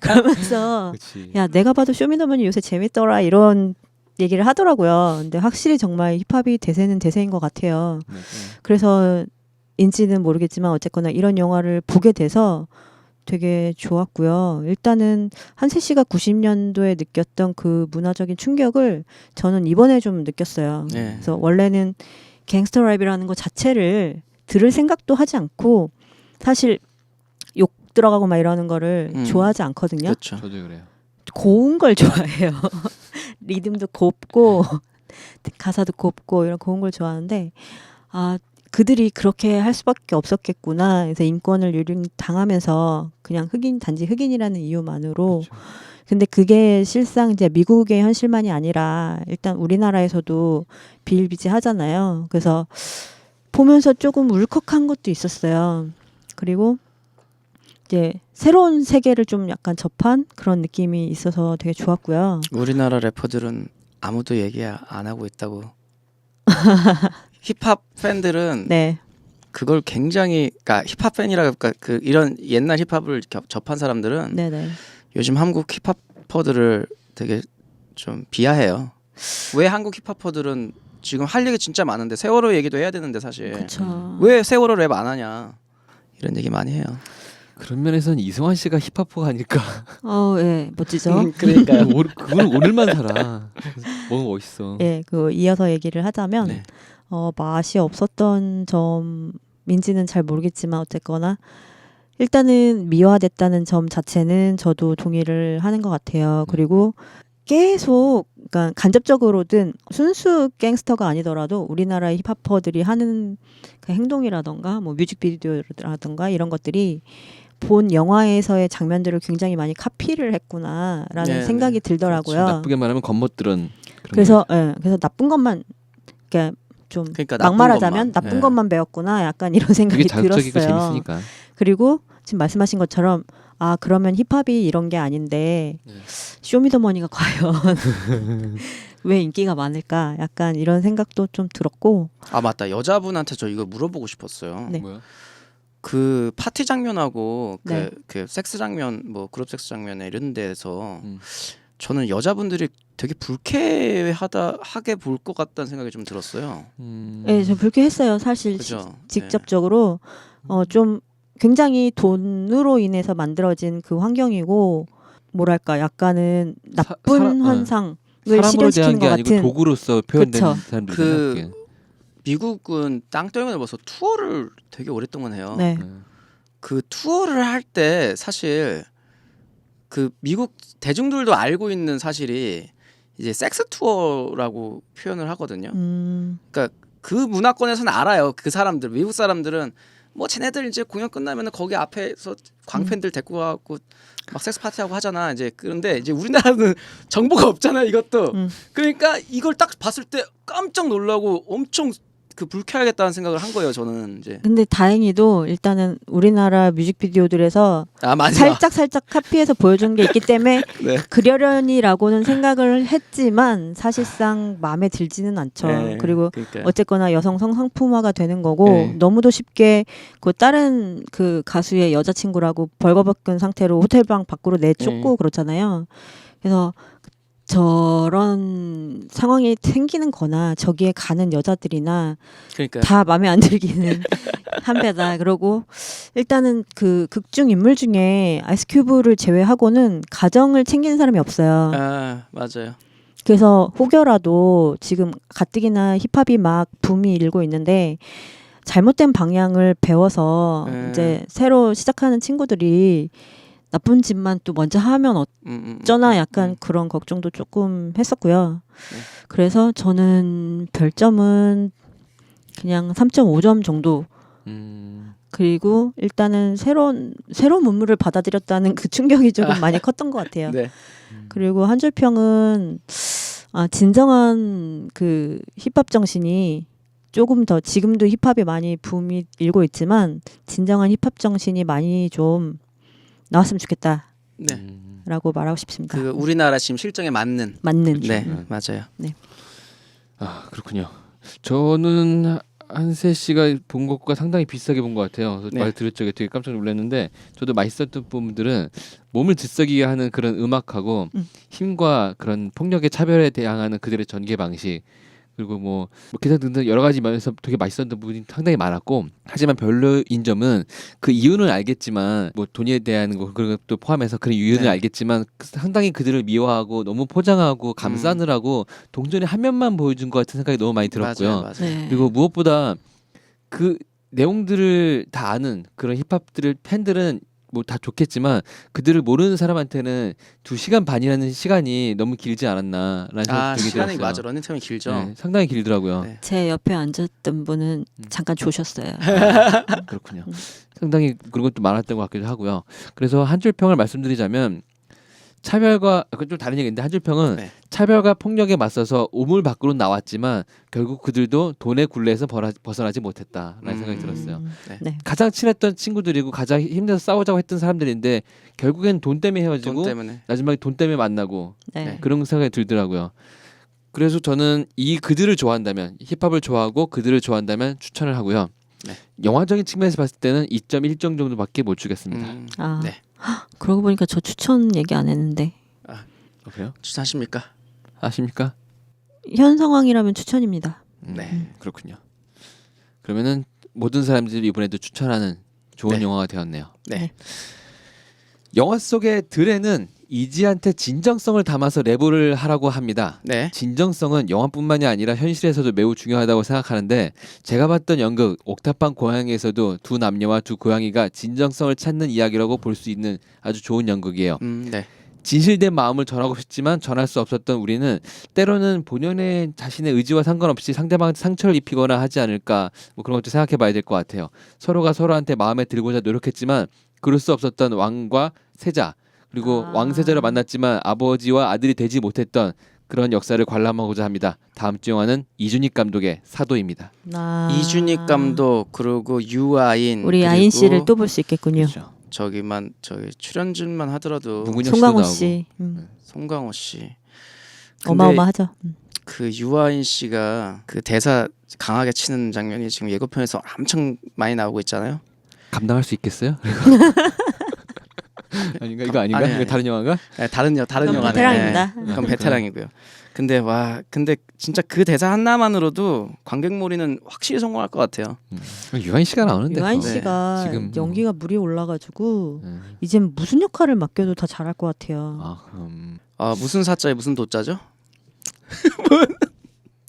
그러면서 그렇지. 야, 내가 봐도 쇼미더머니 요새 재밌더라 이런 얘기를 하더라고요. 근데 확실히 정말 힙합이 대세는 대세인 것 같아요. 네. 그래서 인지는 모르겠지만 어쨌거나 이런 영화를 보게 돼서 되게 좋았고요. 일단은 한세 씨가 90년도에 느꼈던 그 문화적인 충격을 저는 이번에 좀 느꼈어요. 네. 그래서 원래는 갱스터 랩이라는 것 자체를 들을 생각도 하지 않고 사실 욕 들어가고 막 이러는 거를 좋아하지 않거든요. 그렇죠. 저도 그래요. 고운 걸 좋아해요. 리듬도 곱고 가사도 곱고 이런 고운 걸 좋아하는데 아 그들이 그렇게 할 수밖에 없었겠구나. 그래서 인권을 유린당하면서 그냥 단지 흑인이라는 이유만으로 그렇죠. 근데 그게 실상 이제 미국의 현실만이 아니라 일단 우리나라에서도 비일비재하잖아요. 그래서 보면서 조금 울컥한 것도 있었어요. 그리고 이제 새로운 세계를 좀 약간 접한 그런 느낌이 있어서 되게 좋았고요. 우리나라 래퍼들은 아무도 얘기 안 하고 있다고. 힙합 팬들은 네. 그걸 굉장히 그러니까 힙합 팬이라 그러니까 그 이런 옛날 힙합을 접한 사람들은 네네. 요즘 한국 힙합퍼들을 되게 좀 비하해요. 왜 한국 힙합퍼들은 지금 할 얘기 진짜 많은데 세월호 얘기도 해야 되는데 사실 그렇죠. 왜 세월호 랩 안 하냐 이런 얘기 많이 해요. 그런 면에서는 이승환 씨가 힙합퍼가 아닐까. 예, 멋지죠. 그러니까요. 그거는 오늘만 살아. 뭔가 멋있어. 예, 그 이어서 얘기를 하자면 네. 맛이 없었던 점인지는 잘 모르겠지만 어쨌거나 일단은 미화됐다는 점 자체는 저도 동의를 하는 것 같아요. 그리고 계속 그러니까 간접적으로든 순수 갱스터가 아니더라도 우리나라의 힙합퍼들이 하는 그 행동이라던가 뭐 뮤직비디오라던가 이런 것들이 본 영화에서의 장면들을 굉장히 많이 카피를 했구나라는 네, 생각이 네. 들더라고요. 나쁘게 말하면 겉멋들은. 그래서 그래서 나쁜 것만 그러니까 좀 그러니까 나쁜 막말하자면 것만. 나쁜 예. 것만 배웠구나 약간 이런 생각이 그게 자극적이고 들었어요. 재밌으니까. 그리고 지금 말씀하신 것처럼 아 그러면 힙합이 이런 게 아닌데 쇼미더머니가 과연 왜 인기가 많을까 약간 이런 생각도 좀 들었고 아 맞다 여자분한테 저 이거 물어보고 싶었어요. 네. 뭐야? 그 파티 장면하고 네. 그 섹스 장면 뭐 그룹 섹스 장면에 이런 데서 음. 저는 여자분들이 되게 불쾌하게 볼 것 같다는 생각이 좀 들었어요. 예, 저 불쾌했어요. 사실 그죠? 직접적으로 좀 굉장히 돈으로 인해서 만들어진 그 환경이고 뭐랄까 약간은 나쁜 사람- 환상을 사람으로 실현시키는 대한 게 것 아니고 같은 도구로서 표현된 그쵸. 사람들이잖아요. 그 미국은 땅덩이를 벌써 투어를 되게 오랫동안 해요. 네. 그 투어를 할 때 사실 그 미국 대중들도 알고 있는 사실이 이제 섹스 투어라고 표현을 하거든요. 그러니까 그 문화권에서는 알아요. 그 사람들 미국 사람들은 뭐 쟤네들 이제 공연 끝나면은 거기 앞에서 광팬들 데리고 가고 막 섹스 파티하고 하잖아. 이제 그런데 이제 우리나라는 정보가 없잖아 이것도. 그러니까 이걸 딱 봤을 때 깜짝 놀라고 엄청 그 불쾌하겠다는 생각을 한 거예요. 저는 이제. 근데 다행히도 일단은 우리나라 뮤직비디오들에서 맞아. 살짝 카피해서 보여준 게 있기 때문에 네. 그러려니라고는 생각을 했지만 사실상 마음에 들지는 않죠. 네, 그리고 그러니까요. 어쨌거나 여성 성상품화가 되는 거고 네. 너무도 쉽게 그 다른 그 가수의 여자친구라고 벌거벗은 상태로 호텔방 밖으로 내쫓고 네. 그렇잖아요. 그래서 저런 상황이 생기는 거나 저기에 가는 여자들이나 그러니까 다 마음에 안 들기는 한 배다. 그러고 일단은 그 극중 인물 중에 아이스큐브를 제외하고는 가정을 챙기는 사람이 없어요. 맞아요. 그래서 혹여라도 지금 가뜩이나 힙합이 막 붐이 일고 있는데 잘못된 방향을 배워서 이제 새로 시작하는 친구들이 나쁜 짓만 또 먼저 하면 어쩌나 약간 그런 걱정도 조금 했었고요. 그래서 저는 별점은 그냥 3.5점 정도. 그리고 일단은 새로운 문물을 받아들였다는 그 충격이 조금 많이 컸던 것 같아요. 네. 그리고 한 줄 평은 진정한 그 힙합 정신이 조금 더 지금도 힙합이 많이 붐이 일고 있지만 진정한 힙합 정신이 많이 좀 나왔으면 좋겠다라고 네. 말하고 싶습니다. 그 우리나라 지금 실정에 맞는. 맞는. 네, 맞아요. 아 그렇군요. 저는 한세 씨가 본 것과 상당히 비슷하게 본 것 같아요. 그래서 네. 말 들을 적에 되게 깜짝 놀랐는데 저도 맛있었던 부분들은 몸을 들썩이게 하는 그런 음악하고 힘과 그런 폭력의 차별에 대항하는 그들의 전개 방식 그리고 뭐 기타 등등 여러 가지 면에서 되게 맛있었던 부분이 상당히 많았고 하지만 별로인 점은 그 이유는 알겠지만 뭐 돈에 대한 거 그런 것도 포함해서 그런 이유는 네. 알겠지만 상당히 그들을 미워하고 너무 포장하고 감싸느라고 동전의 한 면만 보여준 것 같은 생각이 너무 많이 들었고요. 맞아요, 맞아요. 네. 그리고 무엇보다 그 내용들을 다 아는 그런 힙합들을 팬들은 뭐 다 좋겠지만 그들을 모르는 사람한테는 2시간 반이라는 시간이 너무 길지 않았나라는 생각이 들게 시간이 들었어요. 맞아. 러닝타임이 길죠. 네, 상당히 길더라고요. 네. 제 옆에 앉았던 분은 잠깐 조셨어요. 그렇군요. 상당히 그런 것도 많았던 것 같기도 하고요. 그래서 한 줄 평을 말씀드리자면 차별과 그건 좀 다른 얘기인데 한 줄 평은 네. 차별과 폭력에 맞서서 우물 밖으로 나왔지만 결국 그들도 돈의 굴레에서 벗어나지 못했다라는 생각이 들었어요. 네. 가장 친했던 친구들이고 가장 힘내서 싸우자고 했던 사람들인데 결국엔 돈 때문에 헤어지고 돈 때문에. 마지막에 돈 때문에 만나고 네. 그런 생각이 들더라고요. 그래서 저는 이 그들을 좋아한다면 힙합을 좋아하고 그들을 좋아한다면 추천을 하고요. 네. 영화적인 측면에서 봤을 때는 2.1점 정도밖에 못 주겠습니다. 아, 네. 그러고 보니까 저 추천 얘기 안 했는데 그래요? 추천하십니까? 아십니까? 현 상황이라면 추천입니다. 네. 그렇군요. 그러면은 모든 사람들이 이번에도 추천하는 좋은 네. 영화가 되었네요. 네. 영화 속의 드레는 이지한테 진정성을 담아서 랩을 하라고 합니다. 네. 진정성은 영화뿐만이 아니라 현실에서도 매우 중요하다고 생각하는데 제가 봤던 연극 옥탑방 고양이에서도 두 남녀와 두 고양이가 진정성을 찾는 이야기라고 볼 수 있는 아주 좋은 연극이에요. 네. 진실된 마음을 전하고 싶지만 전할 수 없었던 우리는 때로는 본연의 자신의 의지와 상관없이 상대방한테 상처를 입히거나 하지 않을까 뭐 그런 것도 생각해봐야 될 것 같아요. 서로가 서로한테 마음에 들고자 노력했지만 그럴 수 없었던 왕과 세자 그리고 왕세자를 만났지만 아버지와 아들이 되지 못했던 그런 역사를 관람하고자 합니다. 다음 주 영화는 이준익 감독의 사도입니다. 이준익 감독 그리고 유아인 우리 그리고 아인 씨를 또 볼 수 있겠군요. 그렇죠. 저기 출연진만 하더라도 문근영 씨도 송강호 나오고. 씨. 송강호 씨. 근데 어마어마하죠. 그 유아인 씨가 그 대사 강하게 치는 장면이 지금 예고편에서 엄청 많이 나오고 있잖아요. 감당할 수 있겠어요? 아닌가 이거 아닌가? 아니, 이거 아니. 다른 영화가? 네, 다른 그건 영화네. 베테랑입니다. 네, 그건 베테랑이고요. 근데 진짜 그 대사 하나만으로도 관객몰이는 확실히 성공할 것 같아요. 유한 씨가 나오는데. 유한 그거. 씨가 지금, 연기가 물이 올라가지고 네. 이젠 무슨 역할을 맡겨도 다 잘할 것 같아요. 무슨 사자에 무슨 도자죠?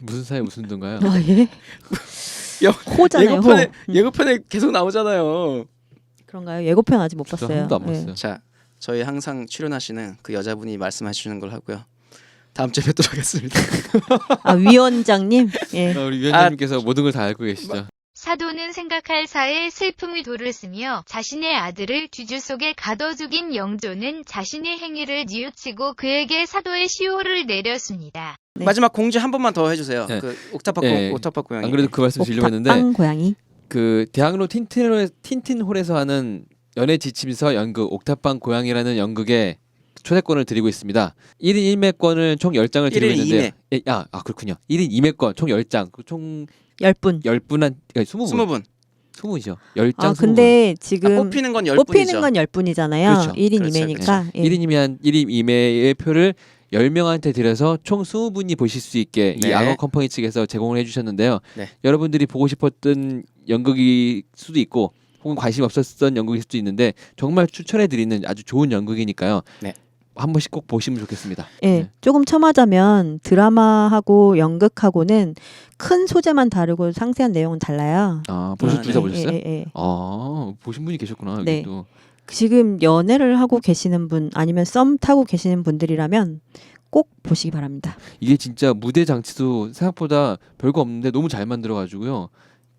무슨 사이 무슨 돈가요? 아 예? 여- 호잖아요. 호. 예고편에 계속 나오잖아요. 그런가요? 예고편 아직 못 저 봤어요. 한 번도 안 예. 봤어요. 자, 저희 항상 출연하시는 그 여자분이 말씀해 주시는 걸 하고요. 다음 주에 뵙도록 하겠습니다. 아 위원장님. 예. 우리 위원장님께서 모든 걸 다 알고 계시죠. 사도는 생각할 사에 슬픔의 돌을 쓰며 자신의 아들을 뒤주 속에 가둬 죽인 영조는 자신의 행위를 뉘우치고 그에게 사도의 시호를 내렸습니다. 네. 마지막 공지 한 번만 더 해주세요. 네. 그 옥탑박 네. 고양이. 안 그래도 그 말씀 드리려고 했는데 옥탑방 고양이. 그 대학로 틴틴홀에서 하는 연애 지침서 연극 옥탑방 고양이라는 연극에 초대권을 드리고 있습니다. 1인 1매권을 총 10장을 드리고 1인 있는데 그렇군요. 1인 2매권 총 10장. 총 10분. 10분 20분. 20분. 20분이죠. 10장 아 20분. 근데 지금 뽑히는 건 10분이죠. 뽑히는 건 10분이잖아요. 그렇죠. 1인 그렇죠. 2매니까. 예. 1인 2매의 표를 10명한테 드려서 총 20분이 보실 수 있게 네. 이 악어 컴퍼니 측에서 제공을 해주셨는데요. 네. 여러분들이 보고 싶었던 연극일 수도 있고 혹은 관심 없었던 연극일 수도 있는데 정말 추천해드리는 아주 좋은 연극이니까요. 네. 한 번씩 꼭 보시면 좋겠습니다. 예, 네. 조금 첨하자면 드라마하고 연극하고는 큰 소재만 다르고 상세한 내용은 달라요. 벌써 아, 둘 다 네. 보셨어요? 예. 보신 분이 계셨구나. 네. 여기 또. 지금 연애를 하고 계시는 분 아니면 썸 타고 계시는 분들이라면 꼭 보시기 바랍니다. 이게 진짜 무대 장치도 생각보다 별거 없는데 너무 잘 만들어가지고요.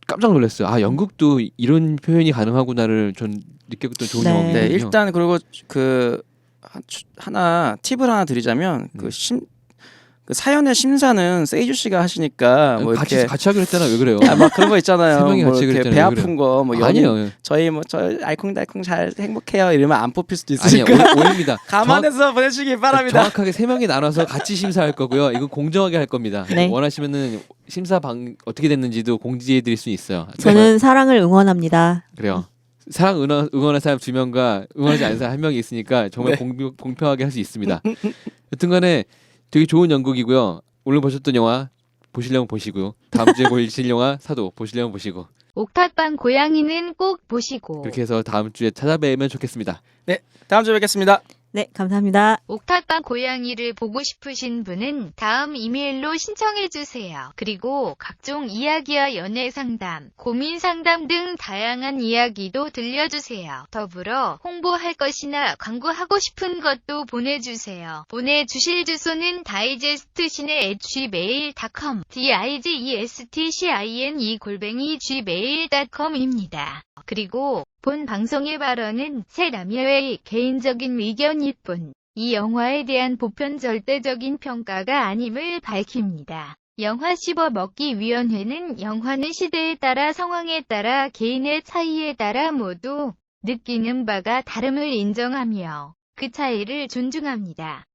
깜짝 놀랐어요. 연극도 이런 표현이 가능하구나를 전 느꼈던 좋은 네. 영화거든요. 네, 일단 그리고 그 하나 팁을 하나 드리자면 음. 그 사연의 심사는 세이주 씨가 하시니까 뭐 같이 이렇게 같이 하기로 했잖아요. 왜 그래요? 막 그런 거 있잖아요. 세 명이 뭐 같이 이렇게 그랬잖아요. 배 왜 아픈 거 뭐 연인 아니에요. 저희 알콩달콩 잘 행복해요 이러면 안 뽑힐 수도 아니요. 있으니까 오해입니다. 감안해서 보내주시기 바랍니다. 정확하게 3명이 나눠서 같이 심사할 거고요. 이건 공정하게 할 겁니다. 네. 원하시면은 심사 방 어떻게 됐는지도 공지해 드릴 수 있어요. 저는 사랑을 응원합니다. 그래요. 사랑 응원할 사람 2명과 응원하지 않는 사람 1명이 있으니까 정말 네. 공평하게 할 수 있습니다. 여튼간에 되게 좋은 연극이고요. 오늘 보셨던 영화 보시려면 보시고요. 다음 주에 보실 영화 사도 보시려면 보시고 옥탑방 고양이는 꼭 보시고 그렇게 해서 다음 주에 찾아뵈면 좋겠습니다. 다음 주에 뵙겠습니다. 네, 감사합니다. 옥탑방 고양이를 보고 싶으신 분은 다음 이메일로 신청해주세요. 그리고 각종 이야기와 연애 상담, 고민 상담 등 다양한 이야기도 들려주세요. 더불어 홍보할 것이나 광고하고 싶은 것도 보내주세요. 보내주실 주소는 digestcine@gmail.com digestcine@gmail.com입니다. 그리고 본 방송의 발언은 새 남녀의 개인적인 의견일 뿐, 이 영화에 대한 보편 절대적인 평가가 아님을 밝힙니다. 영화 씹어먹기위원회는 영화는 시대에 따라 상황에 따라 개인의 차이에 따라 모두 느끼는 바가 다름을 인정하며 그 차이를 존중합니다.